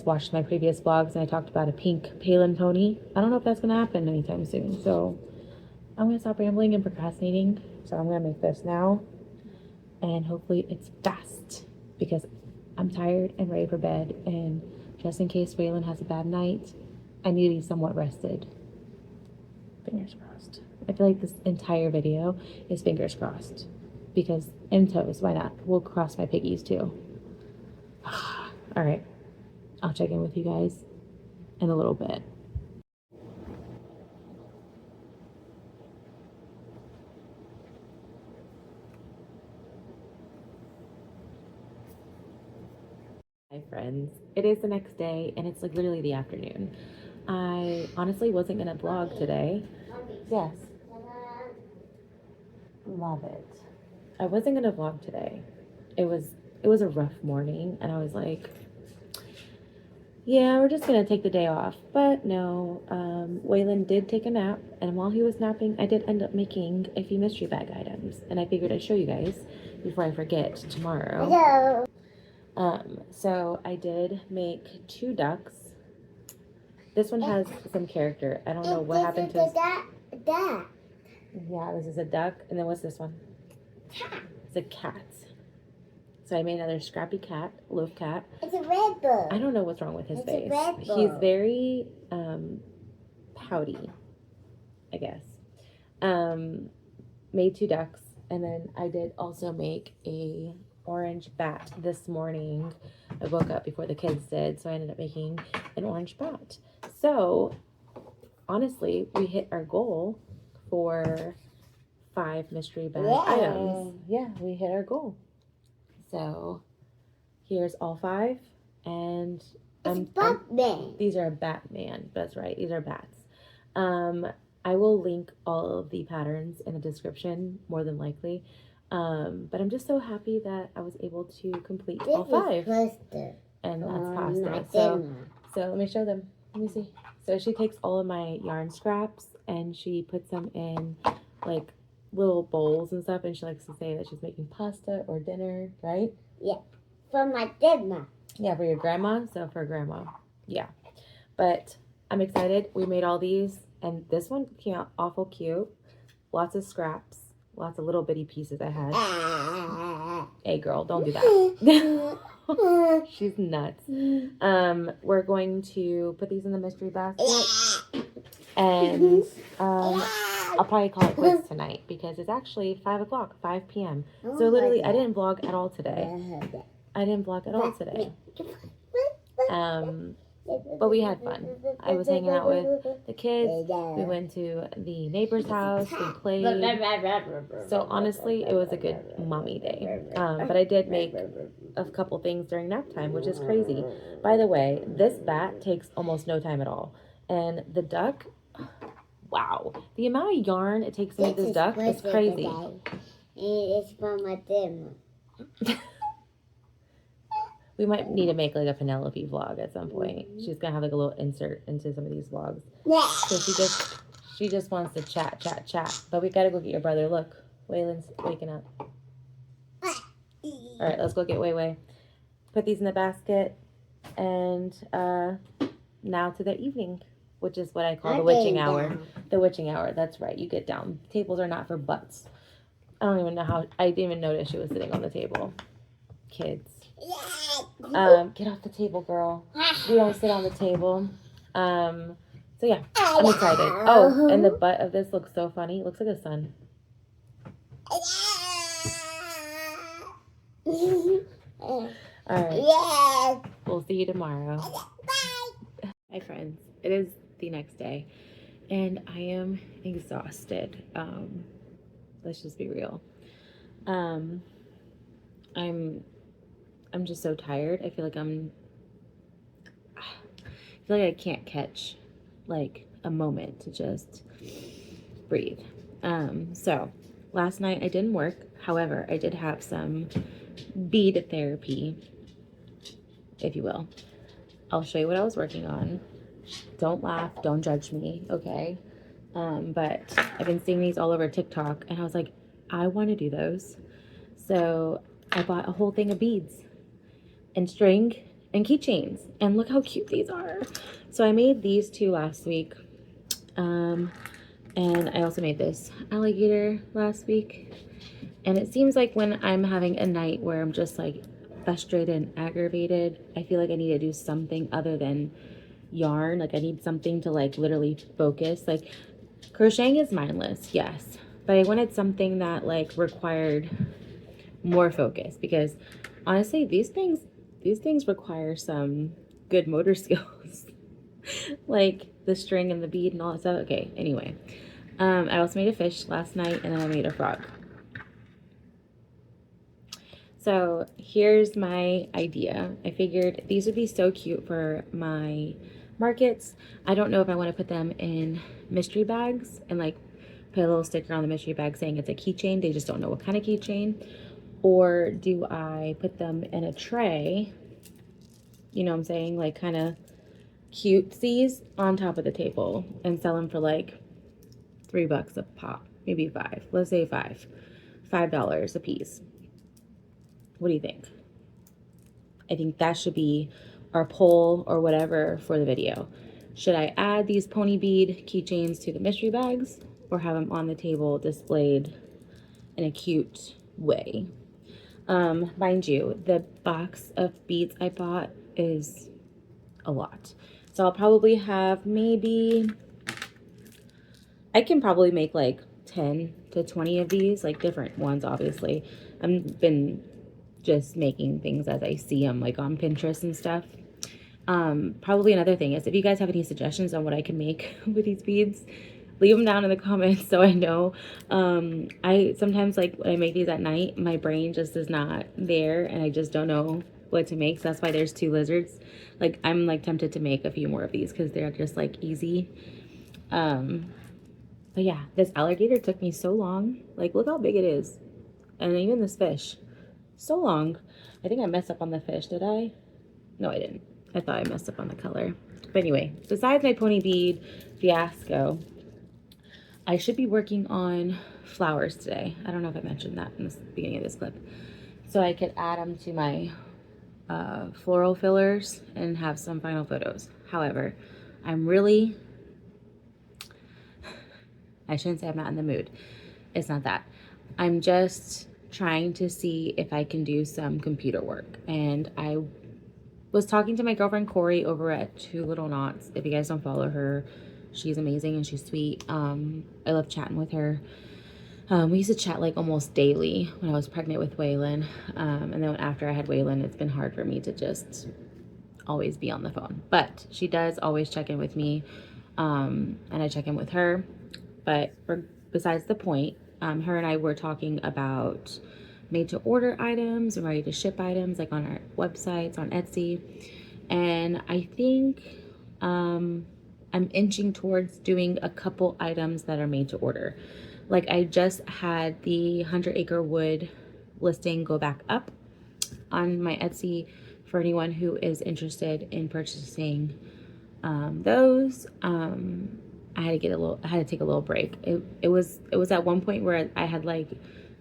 watched my previous vlogs and I talked about a pink Palin pony, I don't know if that's gonna happen anytime soon. So I'm gonna stop rambling and procrastinating. So I'm gonna make this now, and hopefully it's fast because I'm tired and ready for bed. And just in case Waylon has a bad night, I need to be somewhat rested. Fingers crossed. I feel like this entire video is fingers crossed because and toes. Why not? We'll cross my piggies too. All right, I'll check in with you guys in a little bit. Hi friends, it is the next day and it's like literally the afternoon. I honestly wasn't gonna vlog today. Yes. Love it. I wasn't gonna vlog today. It was a rough morning, and I was like, yeah, we're just gonna take the day off. But no, Waylon did take a nap, and while he was napping, I did end up making a few mystery bag items, and I figured I'd show you guys before I forget tomorrow. Hello. So I did make 2 ducks. This one has some character. I don't know what happened to duck. Yeah, this is a duck, and then what's this one? Cat. It's a cat. So I made another scrappy cat, loaf cat. It's a red bird. I don't know what's wrong with his face. A red bird. He's very pouty, I guess. Made 2 ducks, and then I did also make a orange bat this morning. I woke up before the kids did, so I ended up making an orange bat. So honestly, we hit our goal for 5 mystery bag items. Yeah, we hit our goal. So Here's all 5, and Batman. these are Batman. That's right. These are bats. I will link all of the patterns in the description, more than likely. But I'm just so happy that I was able to complete all 5. And that's pasta. So let me show them. Let me see. So she takes all of my yarn scraps and she puts them in like little bowls and stuff, and she likes to say that she's making pasta or dinner, right? Yeah. For my grandma. Yeah, for your grandma. So for grandma. Yeah. But I'm excited. We made all these, and this one came out awful cute. Lots of scraps. Lots of little bitty pieces I had. Hey girl, don't do that. She's nuts. We're going to put these in the mystery basket. And I'll probably call it quits tonight because it's actually 5 o'clock, 5 p.m. So literally I didn't vlog at all today. But we had fun. I was hanging out with the kids. We went to the neighbor's house. We played. So honestly, it was a good mommy day. But I did make a couple things during nap time, which is crazy. By the way, this bat takes almost no time at all. And the duck, wow. The amount of yarn it takes to make this duck is crazy. It's from my demo. We might need to make like a Penelope vlog at some point. She's gonna have like a little insert into some of these vlogs. So she just wants to chat. But we gotta go get your brother. Look, Waylon's waking up. All right, let's go get Way. Put these in the basket, and now to the evening, which is what I call the witching hour. The witching hour. That's right. You get down. Tables are not for butts. I don't even know how. I didn't even notice she was sitting on the table. Kids. Get off the table, girl. We don't sit on the table. So yeah, I'm excited. Oh, and the butt of this looks so funny. It looks like a sun. Alright. We'll see you tomorrow. Hi friends. It is the next day and I am exhausted. Let's just be real. I'm just so tired. I feel like I can't catch like a moment to just breathe. So last night I didn't work. However, I did have some bead therapy, if you will. I'll show you what I was working on. Don't laugh, don't judge me, okay? But I've been seeing these all over TikTok and I was like, I want to do those. So I bought a whole thing of beads and string and keychains, and look how cute these are. So I made these 2 last week, and I also made this alligator last week. And it seems like when I'm having a night where I'm just like frustrated and aggravated, I feel like I need to do something other than yarn. Like I need something to like literally focus. Like crocheting is mindless, yes, but I wanted something that like required more focus, because honestly these things require some good motor skills. Like the string and the bead and all that stuff. Okay, anyway, I also made a fish last night, and then I made a frog. So here's my idea. I figured these would be so cute for my markets. I don't know if I want to put them in mystery bags and like put a little sticker on the mystery bag saying it's a keychain. They just don't know what kind of keychain. Or do I put them in a tray, you know what I'm saying, like kind of cutesies on top of the table and sell them for like $3 a pop, maybe 5. Let's say $5 a piece. What do you think? I think that should be our poll or whatever for the video. Should I add these pony bead keychains to the mystery bags or have them on the table displayed in a cute way? Mind you, the box of beads I bought is a lot. So I'll probably have I can probably make like 10 to 20 of these, like different ones, obviously. I've been just making things as I see them, like on Pinterest and stuff. Probably another thing is if you guys have any suggestions on what I can make with these beads, leave them down in the comments so I know. I sometimes, like when I make these at night, my brain just is not there and I just don't know what to make. So that's why there's 2 lizards. Like, I'm like tempted to make a few more of these because they're just like easy. But yeah, this alligator took me so long. Like, look how big it is. And even this fish, so long. I think I messed up on the fish, did I? No, I didn't. I thought I messed up on the color. But anyway, besides my pony bead fiasco, I should be working on flowers today. I don't know if I mentioned that in the beginning of this clip. So I could add them to my floral fillers and have some final photos. However, I shouldn't say I'm not in the mood. It's not that. I'm just trying to see if I can do some computer work. And I was talking to my girlfriend Corey over at Two Little Knots. If you guys don't follow her, she's amazing and she's sweet. I love chatting with her. We used to chat like almost daily when I was pregnant with Waylon. And then after I had Waylon, it's been hard for me to just always be on the phone. But she does always check in with me, and I check in with her. But besides the point, her and I were talking about made to order items and ready to ship items like on our websites, on Etsy. And I think I'm inching towards doing a couple items that are made to order. Like I just had the 100 Acre Wood listing go back up on my Etsy for anyone who is interested in purchasing those. I had to take a little break. It was at one point where I had like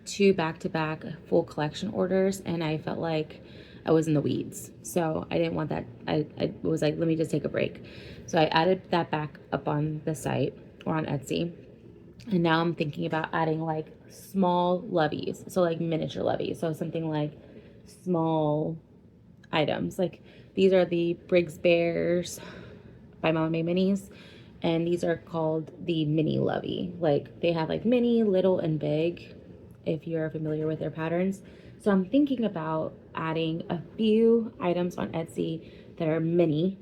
2 back-to-back full collection orders and I felt like I was in the weeds. So I didn't want that. I was like, let me just take a break. So I added that back up on the site or on Etsy. And now I'm thinking about adding like small loveys. So like miniature loveys. So something like small items. Like these are the Briggs Bears by Mama May Minis. And these are called the mini lovey. Like they have like mini, little, and big, if you're familiar with their patterns. So I'm thinking about adding a few items on Etsy that are mini,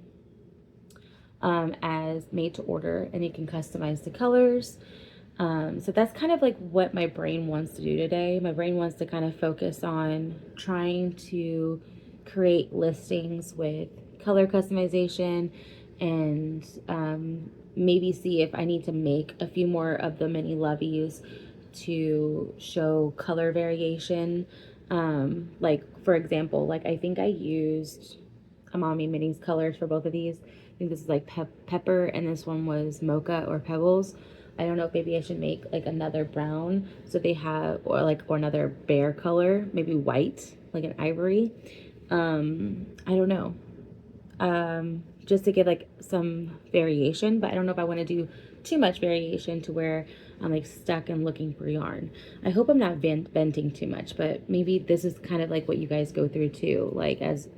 as made to order, and you can customize the colors. So that's kind of like what my brain wants to do today. My brain wants to kind of focus on trying to create listings with color customization and maybe see if I need to make a few more of the mini loveys to show color variation. Like for example, like I think I used Amami Minis colors for both of these. I think this is like pepper and this one was mocha or pebbles. I don't know if maybe I should make like another brown so they have, or another bear color, maybe white, like an ivory. I don't know. Just to give like some variation, but I don't know if I want to do too much variation to where I'm like stuck and looking for yarn. I hope I'm not venting too much, but maybe this is kind of like what you guys go through too. Like as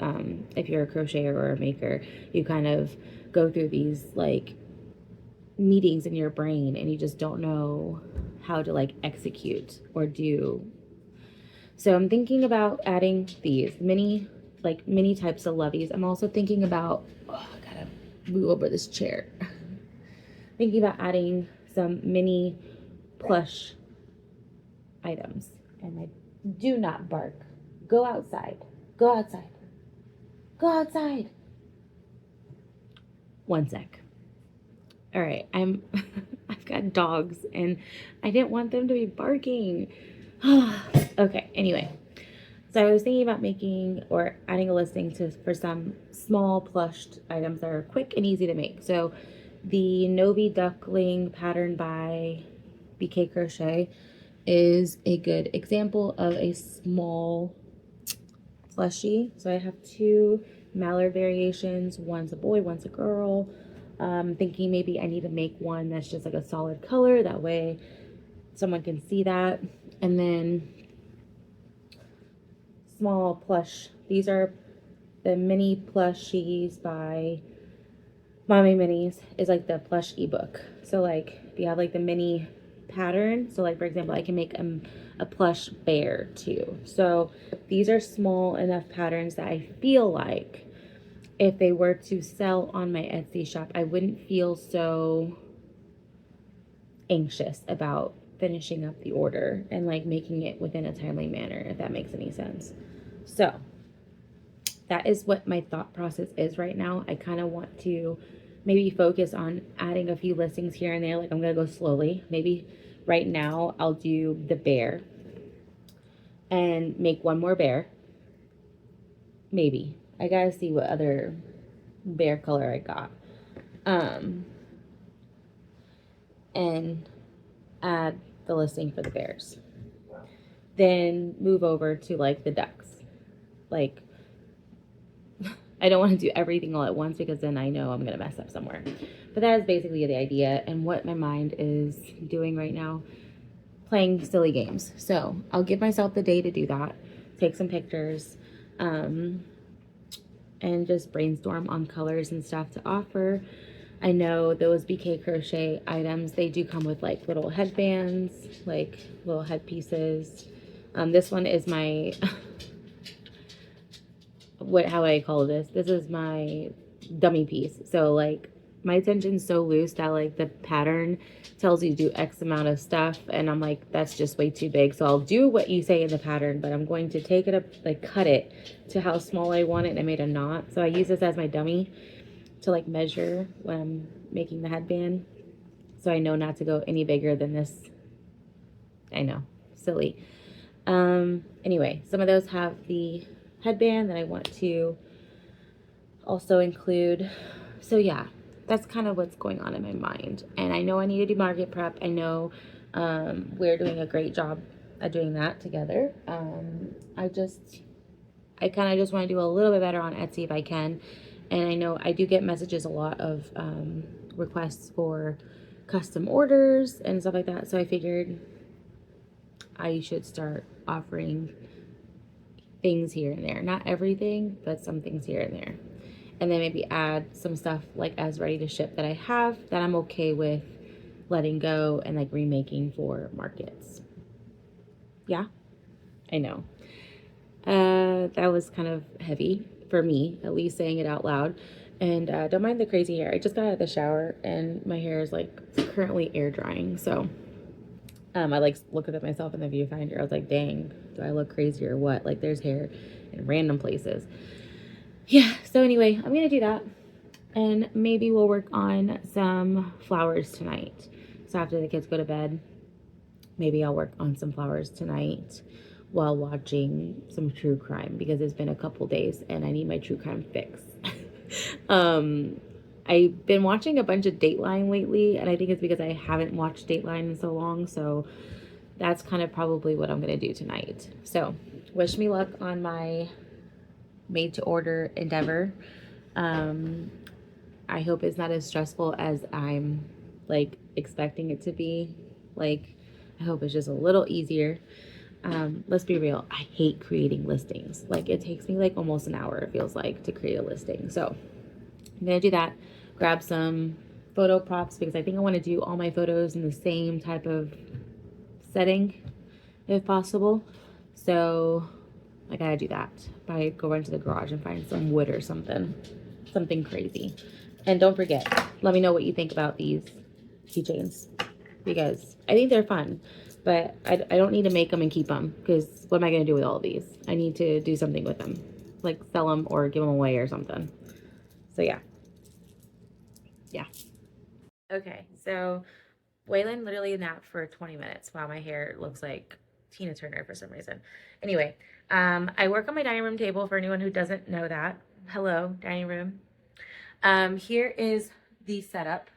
if you're a crocheter or a maker, you kind of go through these like meetings in your brain and you just don't know how to like execute or do. So I'm thinking about adding these mini types of loveys. I'm also thinking about, I gotta move over this chair. Thinking about adding some mini plush items. And I do not bark. Go outside. Go outside. Go outside. One sec. All right, I've got dogs and I didn't want them to be barking. Okay, anyway. So I was thinking about making or adding a listing for some small plushed items that are quick and easy to make. So the Novi Duckling pattern by BK Crochet is a good example of a small plushie. So I have 2 mallard variations. One's a boy, one's a girl. Thinking maybe I need to make one that's just like a solid color. That way someone can see that. And then small plush. These are the mini plushies by Mommy Minis. Is like the plush ebook. So like if you have like the mini pattern, so like for example I can make a plush bear too. So these are small enough patterns that I feel like if they were to sell on my Etsy shop, I wouldn't feel so anxious about finishing up the order and like making it within a timely manner, if that makes any sense. So that is what my thought process is right now. I kind of want to maybe focus on adding a few listings here and there. Like I'm going to go slowly. Maybe right now I'll do the bear and make one more bear. Maybe. I got to see what other bear color I got. And add the listing for the bears. Then move over to like the ducks. Like, I don't want to do everything all at once because then I know I'm going to mess up somewhere. But that is basically the idea and what my mind is doing right now, playing silly games. So I'll give myself the day to do that, take some pictures, and just brainstorm on colors and stuff to offer. I know those BK crochet items, they do come with like little headbands, like little headpieces. This one is my, how I call this? This is my dummy piece. So like my tension's so loose that like the pattern tells you to do X amount of stuff. And I'm like, that's just way too big. So I'll do what you say in the pattern, but I'm going to take it up, like cut it to how small I want it. And I made a knot. So I use this as my dummy to like measure when I'm making the headband. So I know not to go any bigger than this. I know, silly. Anyway, some of those have the headband that I want to also include. So yeah, that's kind of what's going on in my mind. And I know I need to do market prep. I know we're doing a great job at doing that together. I kind of just want to do a little bit better on Etsy if I can. And I know I do get messages a lot of requests for custom orders and stuff like that. So I figured I should start offering things here and there. Not everything, but some things here and there. And then maybe add some stuff like as ready to ship that I have that I'm okay with letting go and like remaking for markets. Yeah, I know. That was kind of heavy for me, at least saying it out loud. And don't mind the crazy hair. I just got out of the shower and my hair is like currently air drying. So I like looked at myself in the viewfinder. I was like, dang, do I look crazy or what? Like there's hair in random places. Yeah, so anyway, I'm gonna do that. And maybe we'll work on some flowers tonight. So after the kids go to bed, maybe I'll work on some flowers tonight while watching some true crime because it's been a couple days and I need my true crime fix. I've been watching a bunch of Dateline lately, and I think it's because I haven't watched Dateline in so long, so that's kind of probably what I'm going to do tonight. So wish me luck on my made-to-order endeavor. I hope it's not as stressful as I'm, like, expecting it to be. Like, I hope it's just a little easier. Let's be real. I hate creating listings. Like, it takes me, like, almost an hour, it feels like, to create a listing. So I'm going to do that. Grab some photo props because I think I want to do all my photos in the same type of setting if possible. So I gotta do that. Probably go run to the garage and find some wood or something crazy. And don't forget, let me know what you think about these keychains because I think they're fun, but I don't need to make them and keep them because what am I gonna do with all of these? I need to do something with them, like sell them or give them away or something. So yeah. Okay, so Waylon literally napped for 20 minutes. Wow, my hair looks like Tina Turner for some reason. Anyway, I work on my dining room table for anyone who doesn't know that. Hello, dining room. Here is the setup.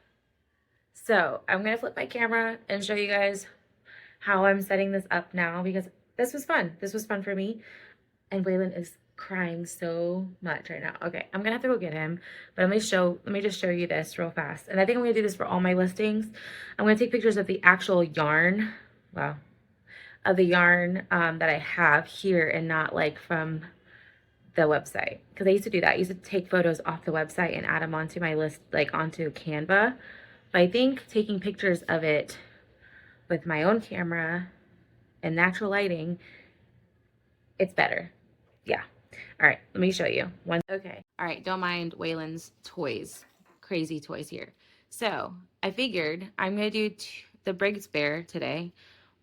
So I'm going to flip my camera and show you guys how I'm setting this up now because this was fun. This was fun for me. And Waylon is crying so much right now. Okay, I'm gonna have to go get him, but let me just show you this real fast. And I think I'm gonna do this for all my listings. I'm gonna take pictures of the actual yarn, wow, of the yarn that I have here and not like from the website. Because I used to do that. I used to take photos off the website and add them onto my list, like onto Canva. But I think taking pictures of it with my own camera and natural lighting, it's better. Yeah. All right, let me show you one. Okay. All right, don't mind Waylon's toys, crazy toys here. So I figured I'm gonna do the Briggs Bear today,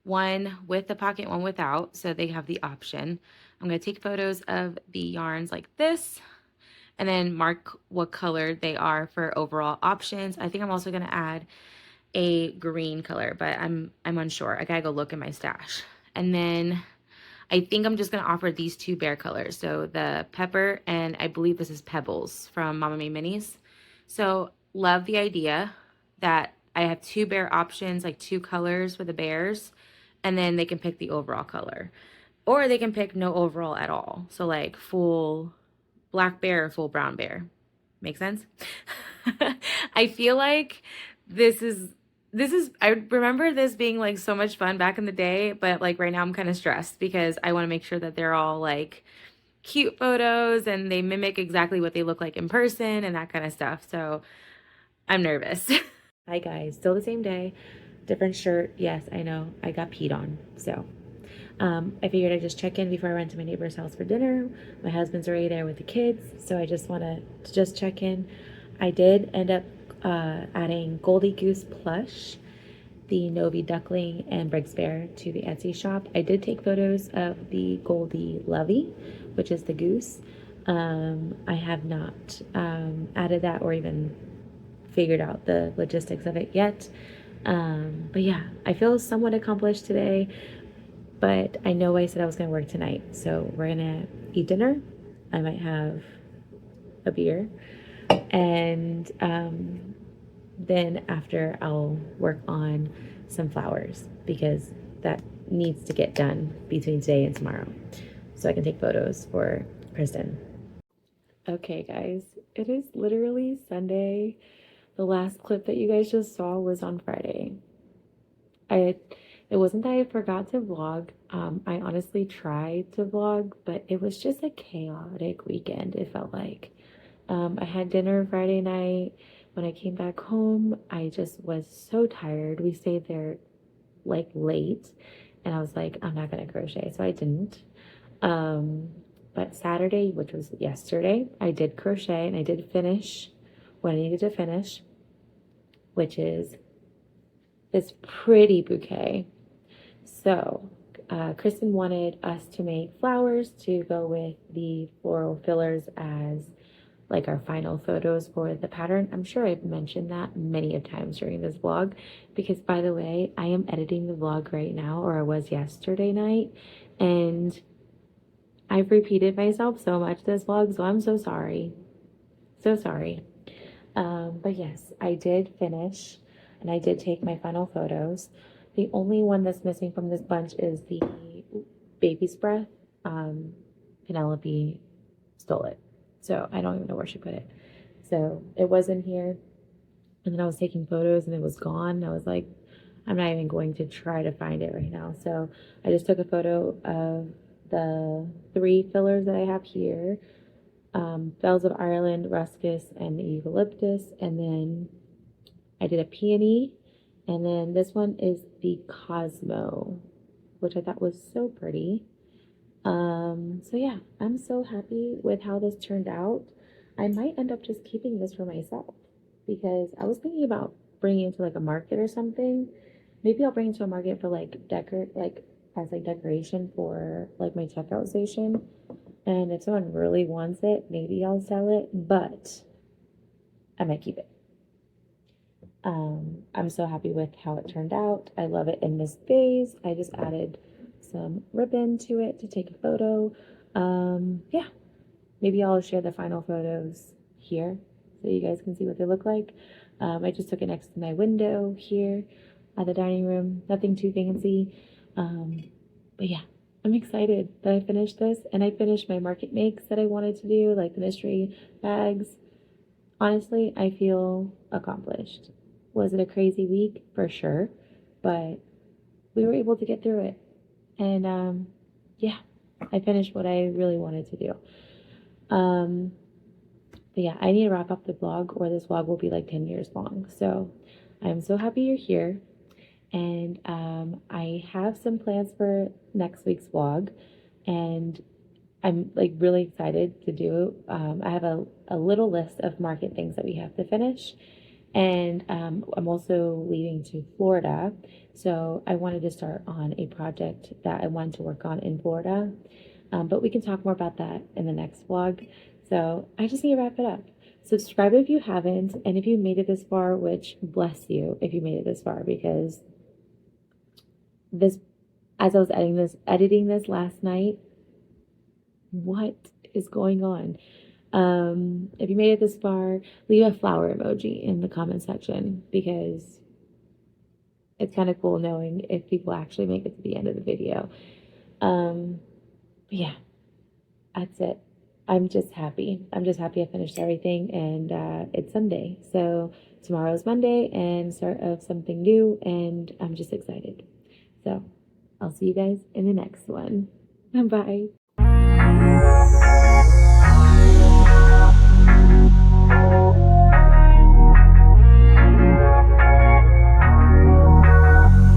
one with the pocket, one without, so they have the option. I'm going to take photos of the yarns like this and then mark what color they are for overall options. I think I'm also going to add a green color, but I'm unsure. I gotta go look in my stash. And then I think I'm just gonna offer these two bear colors. So the pepper, and I believe this is Pebbles from Mama Made Minis. So love the idea that I have two bear options, like two colors for the bears, and then they can pick the overall color. Or they can pick no overall at all. So like full black bear or full brown bear. Make sense? I feel like this is I remember this being like so much fun back in the day, but like right now I'm kind of stressed because I want to make sure that they're all like cute photos and they mimic exactly what they look like in person and that kind of stuff. So I'm nervous. Hi guys, still the same day, different shirt. Yes, I know I got peed on. So I figured I'd just check in before I went to my neighbor's house for dinner. My husband's already there with the kids, so I just want to just check in. I did end up adding Goldie Goose Plush, the Novi Duckling, and Briggs Bear to the Etsy shop. I did take photos of the Goldie Lovey, which is the goose. I have not added that or even figured out the logistics of it yet. But yeah, I feel somewhat accomplished today. But I know I said I was going to work tonight. So we're going to eat dinner. I might have a beer. And then after, I'll work on some flowers because that needs to get done between today and tomorrow. So I can take photos for Kristen. Okay, guys, it is literally Sunday. The last clip that you guys just saw was on Friday. It wasn't that I forgot to vlog. I honestly tried to vlog, but it was just a chaotic weekend, it felt like. I had dinner Friday night. When I came back home, I just was so tired. We stayed there like late, and I was like, I'm not gonna crochet, so I didn't. But Saturday, which was yesterday, I did crochet and I did finish what I needed to finish, which is this pretty bouquet. So, Kristen wanted us to make flowers to go with the floral fillers as like our final photos for the pattern. I'm sure I've mentioned that many of times during this vlog because, by the way, I am editing the vlog right now, or I was yesterday night, and I've repeated myself so much this vlog, so I'm so sorry. So sorry. But yes, I did finish and I did take my final photos. The only one that's missing from this bunch is the baby's breath. Penelope stole it. So I don't even know where she put it. So it was in here. And then I was taking photos and it was gone. I was like, I'm not even going to try to find it right now. So I just took a photo of the 3 fillers that I have here. Bells of Ireland, Ruscus, and Eucalyptus. And then I did a peony. And then this one is the Cosmo, which I thought was so pretty. So yeah, I'm so happy with how this turned out. I might end up just keeping this for myself because I was thinking about bringing it to like a market or something. Maybe I'll bring it to a market for like as like decoration for like my checkout station. And if someone really wants it, maybe I'll sell it, but I might keep it. I'm so happy with how it turned out. I love it in this vase. I just added some ribbon to it to take a photo. Yeah, maybe I'll share the final photos here so you guys can see what they look like. I just took it next to my window here at the dining room. Nothing too fancy. But yeah, I'm excited that I finished this, and I finished my market makes that I wanted to do, like the mystery bags. Honestly, I feel accomplished. Was it a crazy week? For sure. But we were able to get through it. And yeah, I finished what I really wanted to do. But yeah, I need to wrap up the vlog or this vlog will be like 10 years long. So I'm so happy you're here. And I have some plans for next week's vlog. And I'm like really excited to do. I have a little list of market things that we have to finish. And I'm also leaving to Florida. So I wanted to start on a project that I wanted to work on in Florida. But we can talk more about that in the next vlog. So I just need to wrap it up. Subscribe if you haven't, and if you made it this far, which bless you if you made it this far, because this, as I was editing this last night, what is going on? If you made it this far, leave a flower emoji in the comment section, because it's kind of cool knowing if people actually make it to the end of the video. Yeah, that's it. I'm just happy. I'm just happy I finished everything, and it's Sunday. So tomorrow's Monday and start of something new, and I'm just excited. So I'll see you guys in the next one. Bye.